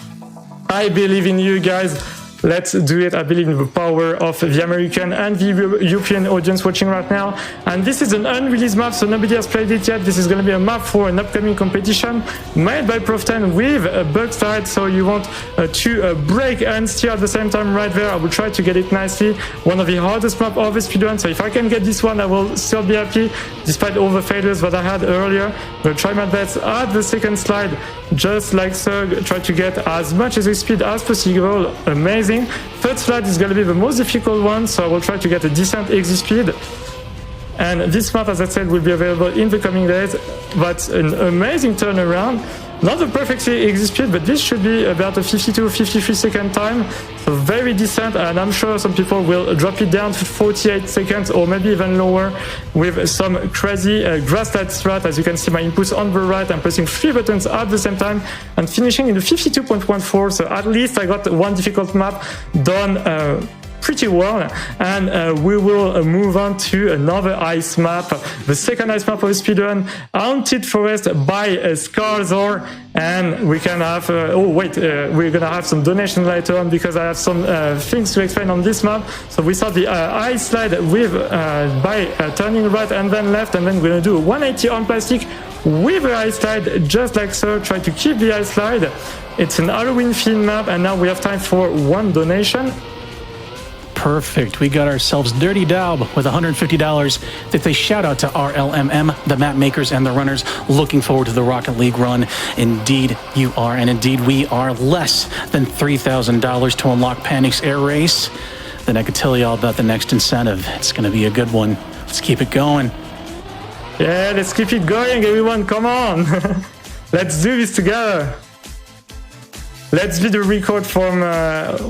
I believe in you guys. Let's do it. I believe in the power of the American and the European audience watching right now. And this is an unreleased map, so nobody has played it yet. This is going to be a map for an upcoming competition made by Prof10 with a bug side. So you want to brake and steer at the same time right there. I will try to get it nicely. One of the hardest map of the speedrun. So if I can get this one, I will still be happy despite all the failures that I had earlier. I'll try my best at the second slide, just like so. Try to get as much as speed as possible. Amazing. Third slide is going to be the most difficult one, so I will try to get a decent exit speed. And this map, as I said, will be available in the coming days. That's an amazing turnaround. Not a perfect exit speed, but this should be about a 52-53 second time. So very decent, and I'm sure some people will drop it down to 48 seconds or maybe even lower with some crazy Rastats strat. As you can see, my inputs on the right, I'm pressing 3 buttons at the same time and finishing in the 52.14. So at least I got one difficult map done pretty well, and we will move on to another ice map, the second ice map of the speedrun, Haunted Forest by Scarzor. And we can have we're gonna have some donations later on because I have some things to explain on this map. So we start the ice slide with by turning right and then left, and then we're gonna do a 180 on plastic with the ice slide, just like so. Try to keep the ice slide. It's an Halloween themed map, and now we have time for one donation. Perfect. We got ourselves Dirty Daub with $150 that they shout out to RLMM, the map makers and the runners. Looking forward to the Rocket League run. Indeed, you are, and indeed we are. Less than $3,000 to unlock Panix Air Race. Then I could tell you all about the next incentive. It's going to be a good one. Let's keep it going. Yeah, let's keep it going, everyone. Come on. Let's do this together. Let's do the record from,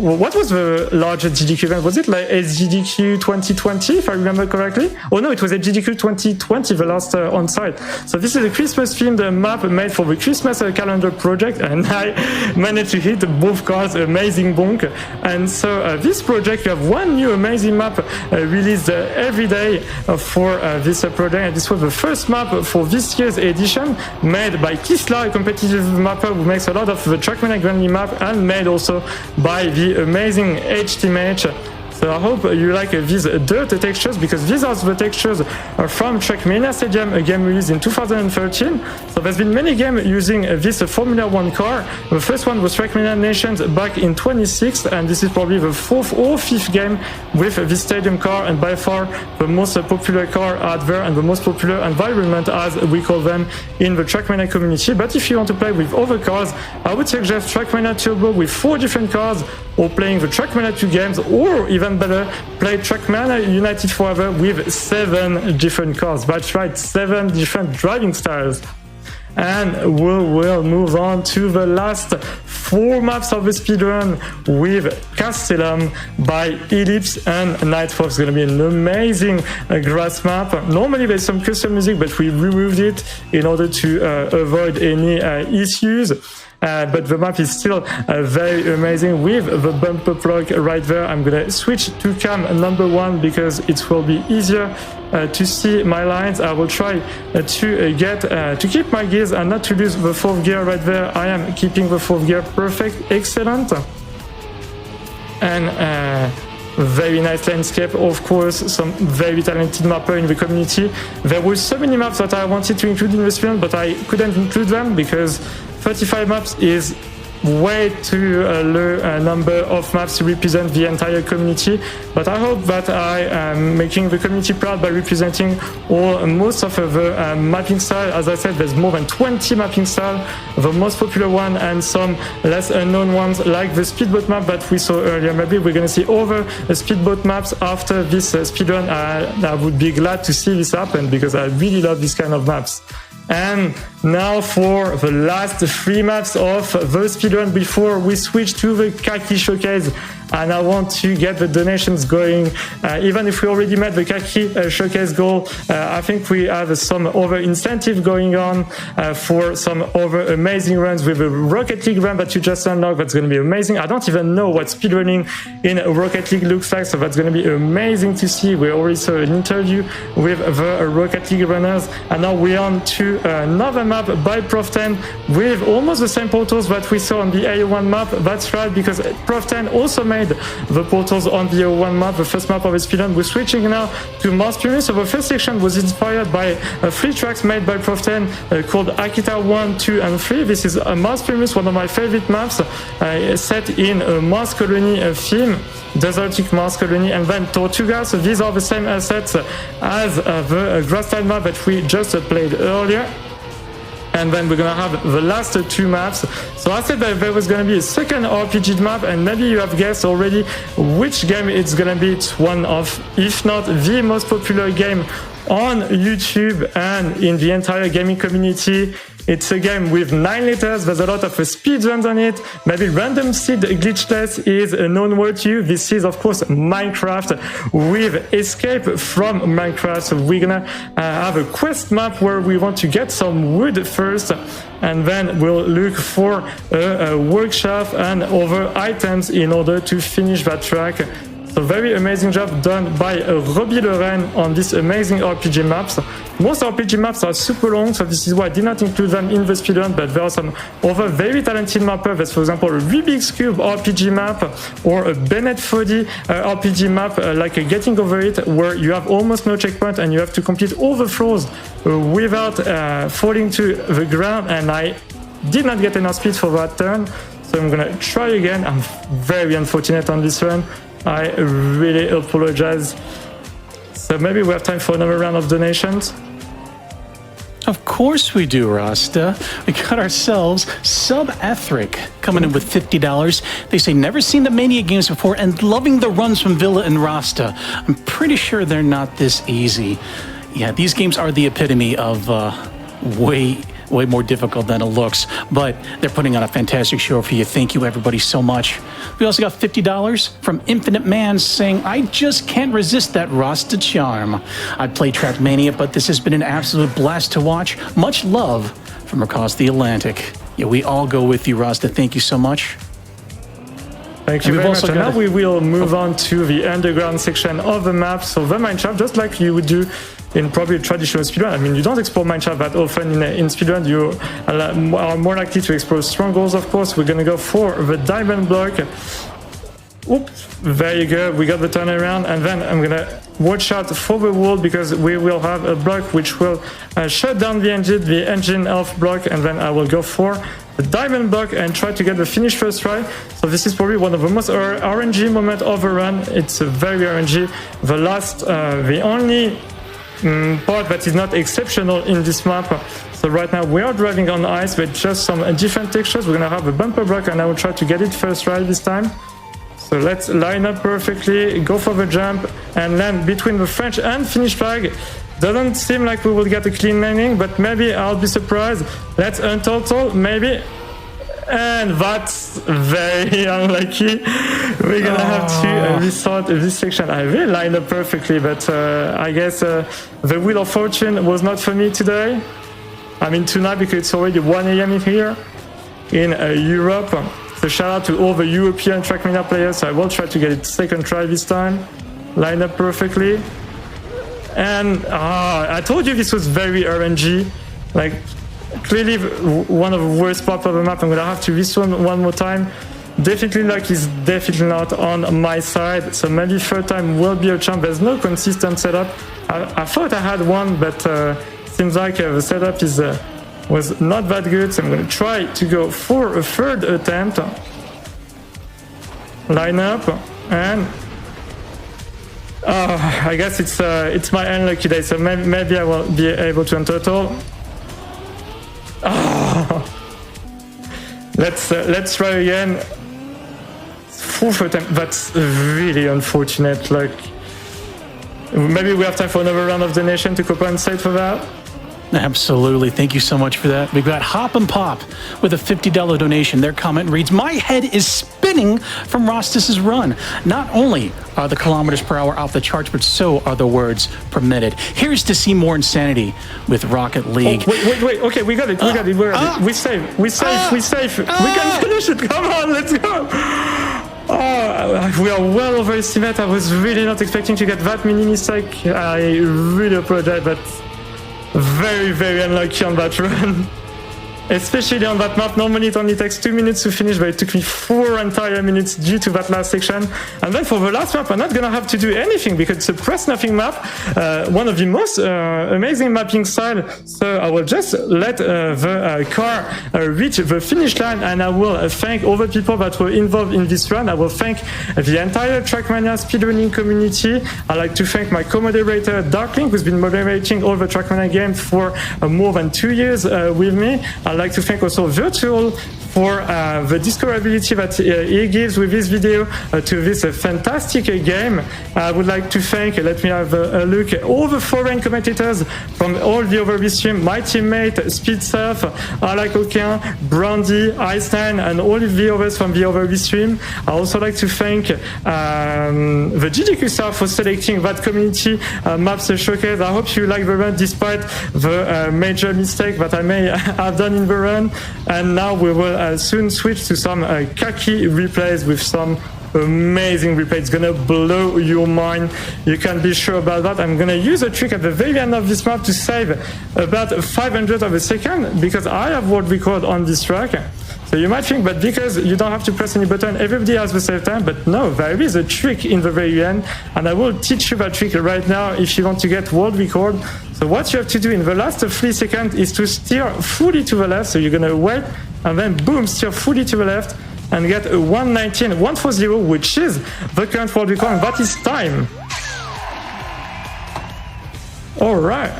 what was the largest GDQ event? Was it like AGDQ 2020, if I remember correctly? Oh no, it was AGDQ 2020, the last on-site. So this is a Christmas-themed map made for the Christmas calendar project, and I managed to hit both cars, amazing bonk. And so this project, you have one new amazing map released every day for this project, and this was the first map for this year's edition, made by Kisla, a competitive mapper who makes a lot of the Trackmania Grand map, and made also by the amazing HTMH. So I hope you like these dirt textures, because these are the textures from Trackmania Stadium, a game released in 2013. So there's been many games using this Formula 1 car. The first one was Trackmania Nations back in 2006, and this is probably the fourth or fifth game with this stadium car, and by far the most popular car out there and the most popular environment, as we call them in the Trackmania community. But if you want to play with other cars, I would suggest Trackmania Turbo with 4 different cars, or playing the Trackmania 2 games, or even better, play Trackmania United Forever with 7 different cars. That's right, 7 different driving styles. And we will move on to the last 4 maps of the speedrun with Castellum by Ellipse and Nightfall. It's going to be an amazing grass map. Normally there's some custom music, but we removed it in order to avoid any issues. But the map is still very amazing with the bumper block right there. I'm gonna switch to cam number 1 because it will be easier to see my lines. I will try to keep my gears and not to lose the 4th gear right there. I am keeping the 4th gear perfect, excellent. And very nice landscape, of course, some very talented mapper in the community. There were so many maps that I wanted to include in the film, but I couldn't include them because 35 maps is way too low number of maps to represent the entire community. But I hope that I am making the community proud by representing most of the mapping style. As I said, there's more than 20 mapping style, the most popular one and some less unknown ones like the speedboat map that we saw earlier. Maybe we're going to see other speedboat maps after this speedrun. I would be glad to see this happen because I really love this kind of maps. And now for the last 3 maps of the speedrun before we switch to the Khaki Showcase. And I want to get the donations going. Even if we already met the Khaki Showcase goal, I think we have some other incentive going on for some other amazing runs with the Rocket League run that you just unlocked. That's going to be amazing. I don't even know what speedrunning in Rocket League looks like, so that's going to be amazing to see. We already saw an interview with the Rocket League runners, and now we're on to another map by Prof 10 with almost the same portals that we saw on the Ao1 map. That's right, because Prof 10 also made the portals on the Ao1 map, the first map of the speedrun. We're switching now to Mars Primus. So the first section was inspired by 3 tracks made by Prof 10 called Akita 1, 2, and 3. This is Mars Primus, one of my favorite maps, set in a Mars colony theme, desertic Mars colony, and then Tortuga. So these are the same assets as the grass style map that we just played earlier. And then we're going to have the last 2 maps. So I said that there was going to be a second RPG map, and maybe you have guessed already which game it's going to be. It's one of, if not the most popular game on YouTube and in the entire gaming community. It's a game with 9 letters. There's a lot of speedruns on it. Maybe Random Seed Glitchless is a known word to you. This is, of course, Minecraft with Escape from Minecraft. So we're gonna have a quest map where we want to get some wood first, and then we'll look for a workshop and other items in order to finish that track. So very amazing job done by Robbie Loren on these amazing RPG maps. Most RPG maps are super long, so this is why I did not include them in the speedrun, but there are some other very talented mappers. There's, for example, a Rubik's Cube RPG map or a Bennett Foddy RPG map, like Getting Over It, where you have almost no checkpoint and you have to complete all the floors without falling to the ground, and I did not get enough speed for that turn, so I'm gonna try again. I'm very unfortunate on this run. I really apologize. So maybe we have time for another round of donations. Of course we do, Rasta. We got ourselves Sub-Ethric coming in with $50. They say never seen the Mania games before and loving the runs from Villa and Rasta. I'm pretty sure they're not this easy. Yeah, these games are the epitome of way way more difficult than it looks, but they're putting on a fantastic show for you. Thank you, everybody, so much. We also got $50 from Infinite Man saying, I just can't resist that Rastats charm. I play Trackmania, but this has been an absolute blast to watch. Much love from across the Atlantic. Yeah, we all go with you, Rasta. Thank you so much. Thank you very much. And now we will move on to the underground section of the map. So the mineshaft, just like you would do in probably traditional speedrun. I mean, you don't explore mineshaft that often in speedrun. You are more likely to explore strongholds, of course. We're going to go for the diamond block. Oops, there you go. We got the turnaround. And then I'm going to watch out for the wall because we will have a block which will shut down the engine off block. And then I will go for the diamond block and try to get the finish first try. So this is probably one of the most RNG moment of a run. It's very RNG. The only part that is not exceptional in this map. So right now we are driving on ice with just some different textures. We're gonna have a bumper block and I will try to get it first try this time. So let's line up perfectly, go for the jump and land between the French and Finnish flag. Doesn't seem like we will get a clean landing, but maybe I'll be surprised. Let's untotal, maybe. And that's very unlucky. We're gonna have to restart this section. I really lined up perfectly, but I guess the wheel of fortune was not for me today. I mean tonight because it's already 1 a.m. in here in Europe. So shout out to all the European Trackmania players. I will try to get it second try this time. Line up perfectly. And I told you this was very RNG. Like, clearly one of the worst parts of the map. I'm gonna have to respawn one more time. Definitely luck is definitely not on my side. So maybe third time will be a chance. There's no consistent setup. I thought I had one, but seems like the setup was not that good. So I'm gonna try to go for a third attempt. Line up and I guess it's my unlucky day. So maybe I will be able to untotal. Let's try again. Fourth attempt. That's really unfortunate. Like, maybe we have time for another round of donation to compensate for that. Absolutely. Thank you so much for that. We've got Hop and Pop with a $50 donation. Their comment reads, my head is spinning from Rastats' run. Not only are the kilometers per hour off the charts, but so are the words permitted. Here's to see more insanity with Rocket League. Oh, wait. Okay, we got it. We save. We can finish it. Come on, let's go. We are well overestimated. I was really not expecting to get that mini mistake. I really apologize, but very, very unlucky on that run. Especially on that map. Normally it only takes 2 minutes to finish, but it took me 4 entire minutes due to that last section. And then for the last map, I'm not gonna have to do anything because it's a press nothing map. One of the most amazing mapping style. So I will just let the car reach the finish line, and I will thank all the people that were involved in this run. I will thank the entire Trackmania speedrunning community. I'd like to thank my co-moderator Darklink, who's been moderating all the Trackmania games for more than 2 years with me. I'd like to thank also Virtual for the discoverability that he gives with this video to this fantastic game. I would like to thank, let me have a look, all the foreign commentators from all the over stream, my teammate, Speedsurf, Alakokin, Brandy, Einstein, and all of the others from the over stream. I also like to thank the GDQ staff for selecting that community maps showcase. I hope you like the run despite the major mistake that I may have done in the run. And now we will soon switch to some khaki replays with some amazing replay. It's gonna blow your mind. You can be sure about that. I'm gonna use a trick at the very end of this map to save about 500 of a second because I have world record on this track. So you might think, but because you don't have to press any button, everybody has the same time. But no, there is a trick in the very end, and I will teach you that trick right now if you want to get world record. So what you have to do in the last 3 seconds is to steer fully to the left. So you're gonna wait, and then boom, steer fully to the left, and get a 1:19.140, which is the current world record, and that is time. All right.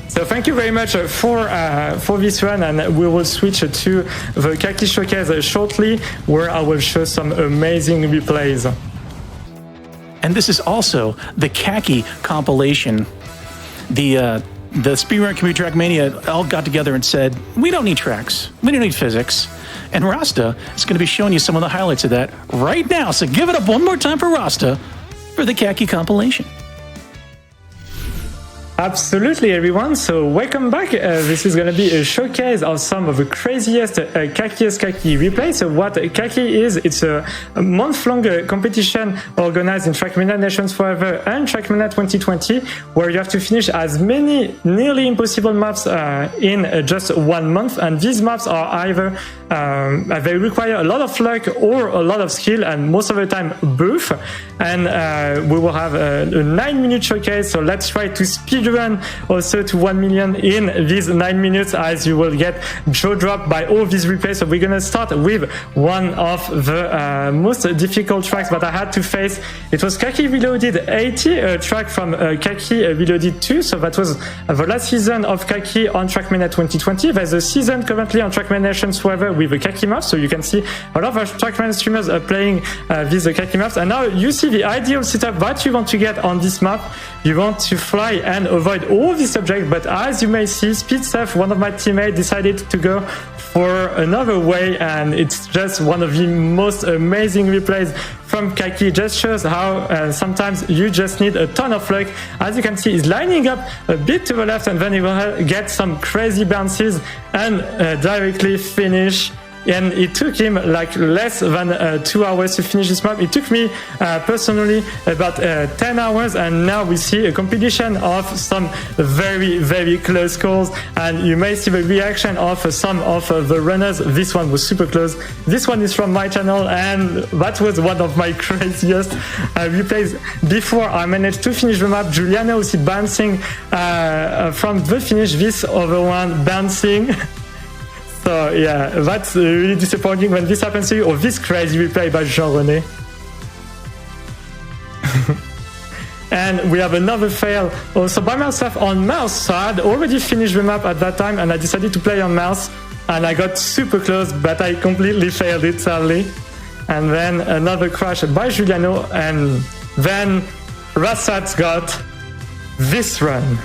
So thank you very much for this run, and we will switch to the khaki showcase shortly, where I will show some amazing replays. And this is also the khaki compilation. the speedrun community Trackmania all got together and said, we don't need tracks, we don't need physics. And Rasta is going to be showing you some of the highlights of that right now. So give it up one more time for Rasta for the Khaki compilation. Absolutely, everyone. So welcome back. This is going to be a showcase of some of the craziest Khaki replays. So what Khaki is, it's a month-long competition organized in Trackmania Nations Forever and Trackmania 2020, where you have to finish as many nearly impossible maps in just 1 month. And these maps are either they require a lot of luck or a lot of skill, and most of the time both. And we will have a 9-minute showcase. So let's try to speed run also to 1 million in these 9 minutes, as you will get jaw dropped by all these replays. So we're gonna start with one of the most difficult tracks that I had to face. It was Khaki Reloaded 80, a track from Khaki Reloaded 2. So that was the last season of Khaki on Trackmania 2020. There's a season currently on Trackmania Nations Forever with the Khaki maps. So you can see a lot of Trackmania streamers are playing these Khaki maps. And now you see the ideal setup that you want to get on this map. You want to fly and avoid all these objects, but as you may see, SpeedSef, one of my teammates, decided to go for another way, and it's just one of the most amazing replays from Khaki. It just shows how sometimes you just need a ton of luck. As you can see, he's lining up a bit to the left, and then he will get some crazy bounces and directly finish. And it took him like less than 2 hours to finish this map. It took me personally about 10 hours, and now we see a compilation of some very, very close calls, and you may see the reaction of some of the runners. This one was super close. This one is from my channel, and that was one of my craziest replays. Before I managed to finish the map, Juliana was bouncing from the finish, this other one bouncing. So yeah, that's really disappointing when this happens to you, or this crazy replay by Jean-René. And we have another fail also by myself on mouse. So I had already finished the map at that time, and I decided to play on mouse, and I got super close, but I completely failed it, sadly. And then another crash by Giuliano, and then Rastats got this run.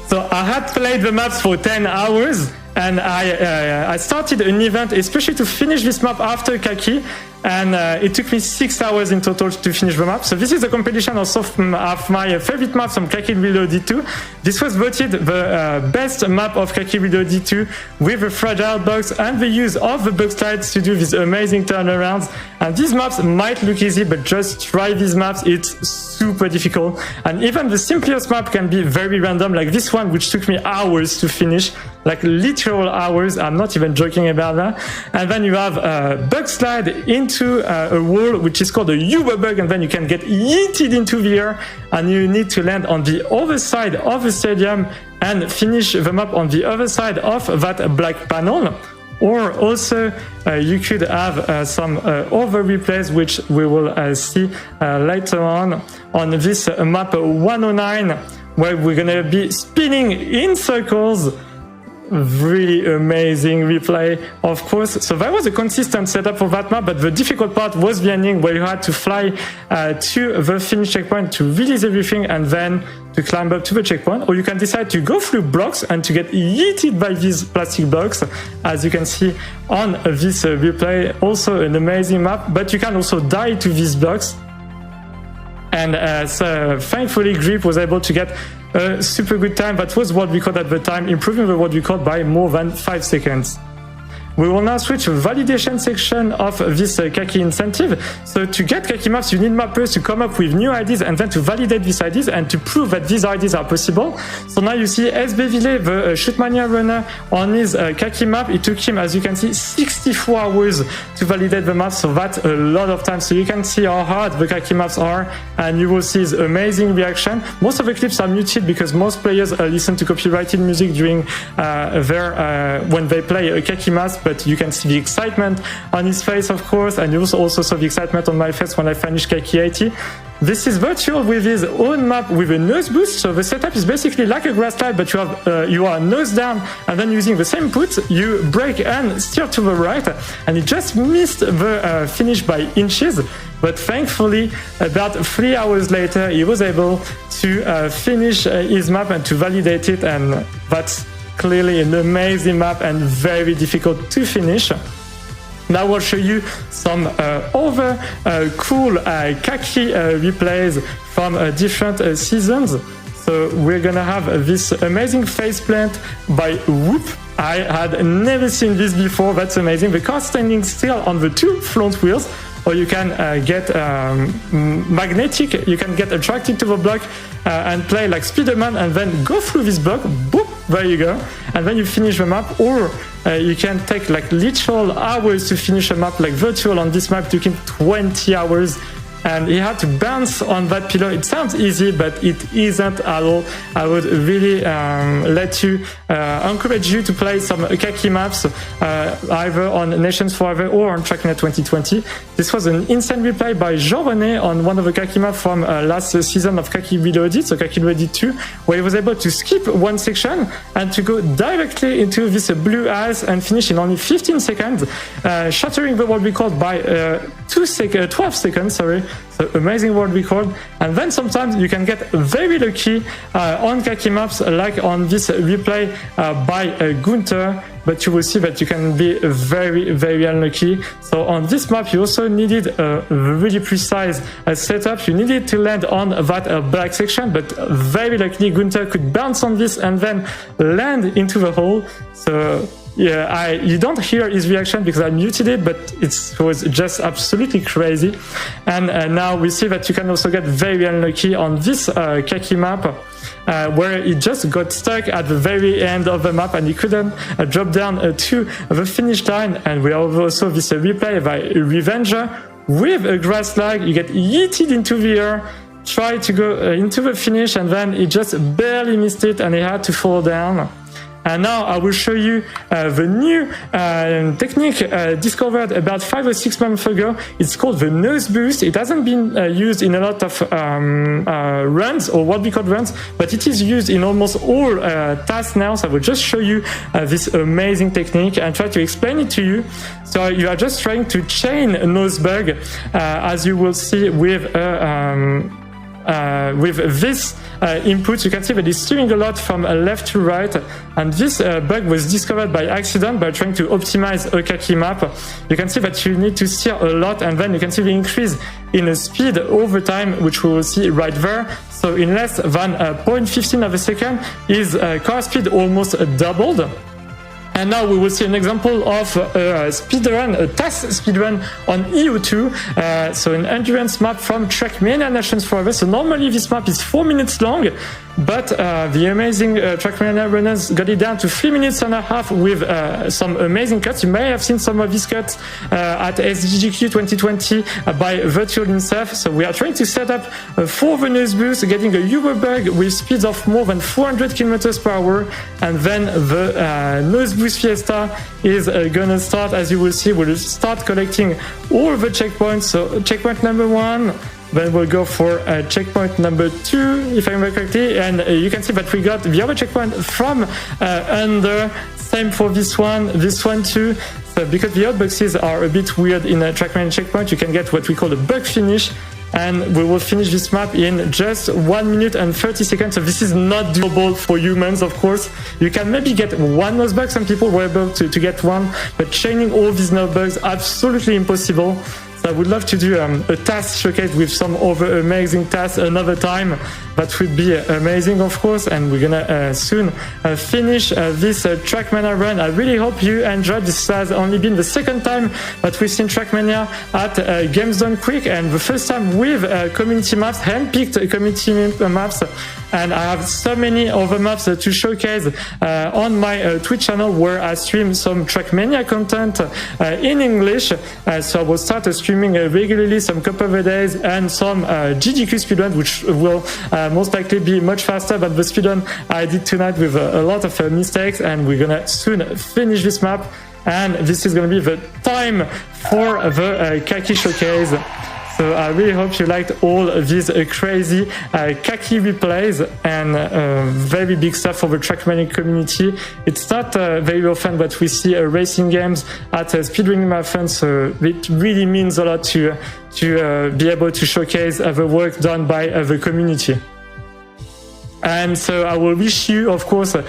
So I had played the maps for 10 hours, and I started an event especially to finish this map after Khaki, and it took me 6 hours in total to finish the map. So this is a compilation also of my favorite maps from Khaki Reloaded 2. This was voted the best map of Khaki Reloaded 2 with the fragile box and the use of the box slides to do these amazing turnarounds. And these maps might look easy, but just try these maps. It's super difficult, and even the simplest map can be very random, like this one, which took me hours to finish, like literal hours. I'm not even joking about that. And then you have a bug slide into a wall, which is called a Uber bug, and then you can get yeeted into the air, and you need to land on the other side of the stadium and finish the map on the other side of that black panel. Or also you could have some other replays, which we will see later on this map 109, where we're gonna be spinning in circles. Really amazing replay, of course. So that was a consistent setup for that map, but the difficult part was the ending, where you had to fly to the finish checkpoint to release everything and then to climb up to the checkpoint. Or you can decide to go through blocks and to get yeeted by these plastic blocks, as you can see on this replay. Also an amazing map, but you can also die to these blocks. And so thankfully Grip was able to get a super good time. That was world record at the time, improving the world record by more than 5 seconds. We will now switch to the validation section of this Khaki incentive. So to get Khaki maps, you need mappers to come up with new IDs and then to validate these IDs and to prove that these IDs are possible. So now you see SBVile, the Shootmania runner, on his Khaki map. It took him, as you can see, 64 hours to validate the map. So that's a lot of time. So you can see how hard the Khaki maps are, and you will see his amazing reaction. Most of the clips are muted because most players listen to copyrighted music during when they play Khaki maps. but you can see the excitement on his face, of course, and you also saw the excitement on my face when I finished Kaki 80. This is virtual with his own map with a nose boost. So the setup is basically like a grass slide, but you are nose down, and then using the same input, you brake and steer to the right. And he just missed the finish by inches. But thankfully, about 3 hours later, he was able to finish his map and to validate it. And that's clearly an amazing map and very difficult to finish. Now I'll show you some other cool Kaki replays from different seasons. So we're gonna have this amazing faceplant by Whoop. I had never seen this before, that's amazing. The car standing still on the two front wheels, or you can get magnetic, you can get attracted to the block and play like Spider-Man and then go through this block, boop, there you go, and then you finish the map. Or you can take like literal hours to finish a map, like virtual on this map, taking 20 hours. And he had to bounce on that pillar. It sounds easy, but it isn't at all. I would really encourage you to play some Kaki maps, either on Nations Forever or on Trackmania 2020. This was an instant replay by Jean-René on one of the Kaki maps from last season of Kaki Reloaded, so Kaki Reloaded 2, where he was able to skip one section and to go directly into this blue ice and finish in only 15 seconds, shattering the world record by 12 seconds, sorry. So amazing world record. And then sometimes you can get very lucky on Kaki maps, like on this replay by Gunther, but you will see that you can be very, very unlucky. So on this map, you also needed a really precise setup. You needed to land on that black section, but very luckily Gunther could bounce on this and then land into the hole. So yeah, you don't hear his reaction because I muted it, but it was just absolutely crazy. And now we see that you can also get very unlucky on this Kaki map, where he just got stuck at the very end of the map and he couldn't drop down to the finish line. And we have also this replay by Revenger with a grass slide. You get yeeted into the air, try to go into the finish, and then he just barely missed it and he had to fall down. And now I will show you the new technique discovered about 5 or 6 months ago. It's called the nose boost. It hasn't been used in a lot of runs, or what we call runs, but it is used in almost all tasks now. So I will just show you this amazing technique and try to explain it to you. So you are just trying to chain a nose bug, as you will see with this input. You can see that it's steering a lot from left to right, and this bug was discovered by accident by trying to optimize a Kaki map. You can see that you need to steer a lot, and then you can see the increase in speed over time, which we will see right there. So in less than 0.15 of a second, his car speed almost doubled. And now we will see an example of a speedrun, a task speedrun on EU2, so an endurance map from Trackmania Nations Forever. So normally this map is 4 minutes long, but the amazing Trackmania runners got it down to 3 minutes and a half with some amazing cuts. You may have seen some of these cuts at AGDQ 2020 by Virtual himself. So we are trying to set up for the nose boost, getting a Uber bug with speeds of more than 400 kilometers per hour, and then the nose boost Fiesta is gonna start. As you will see, we'll start collecting all the checkpoints. So checkpoint number 1, then we'll go for checkpoint number 2, if I remember correctly, and you can see that we got the other checkpoint from under. Same for this one too. So because the outboxes are a bit weird in a Trackmania checkpoint, you can get what we call a bug finish, and we will finish this map in just 1 minute and 30 seconds. So this is not doable for humans, of course. You can maybe get one nose bug. Some people were able to get one, but chaining all these nose bugs, absolutely impossible. So I would love to do a task showcase with some other amazing tasks another time. That would be amazing, of course, and we're gonna soon finish this Trackmania run. I really hope you enjoyed. This has only been the second time that we've seen Trackmania at Games Done Quick, and the first time with community maps, hand-picked community maps. And I have so many other maps to showcase on my Twitch channel, where I stream some Trackmania content in English. So I will start streaming regularly some couple of days, and some GDQ speedrun, which will most likely be much faster than the speedrun I did tonight with a lot of mistakes. And we're gonna soon finish this map. And this is going to be the time for the Khaki Showcase. So I really hope you liked all these crazy Khaki replays and very big stuff for the Trackmania community. It's not very often that we see racing games at Speedrunning Marathon, so it really means a lot to be able to showcase the work done by the community. And so I will wish you, of course, a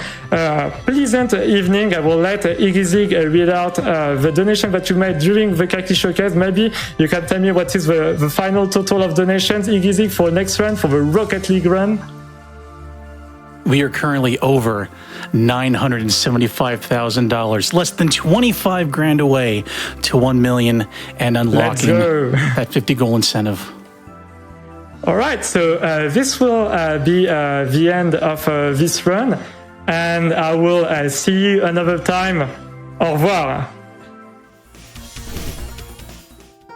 pleasant evening. I will let Xerx read out the donation that you made during the Khaki Showcase. Maybe you can tell me what is the final total of donations, Xerx, for next run, for the Rocket League run. We are currently over $975,000, less than 25 grand away to 1 million and unlocking that 50 goal incentive. All right, so this will be the end of this run, and I will see you another time. Au revoir.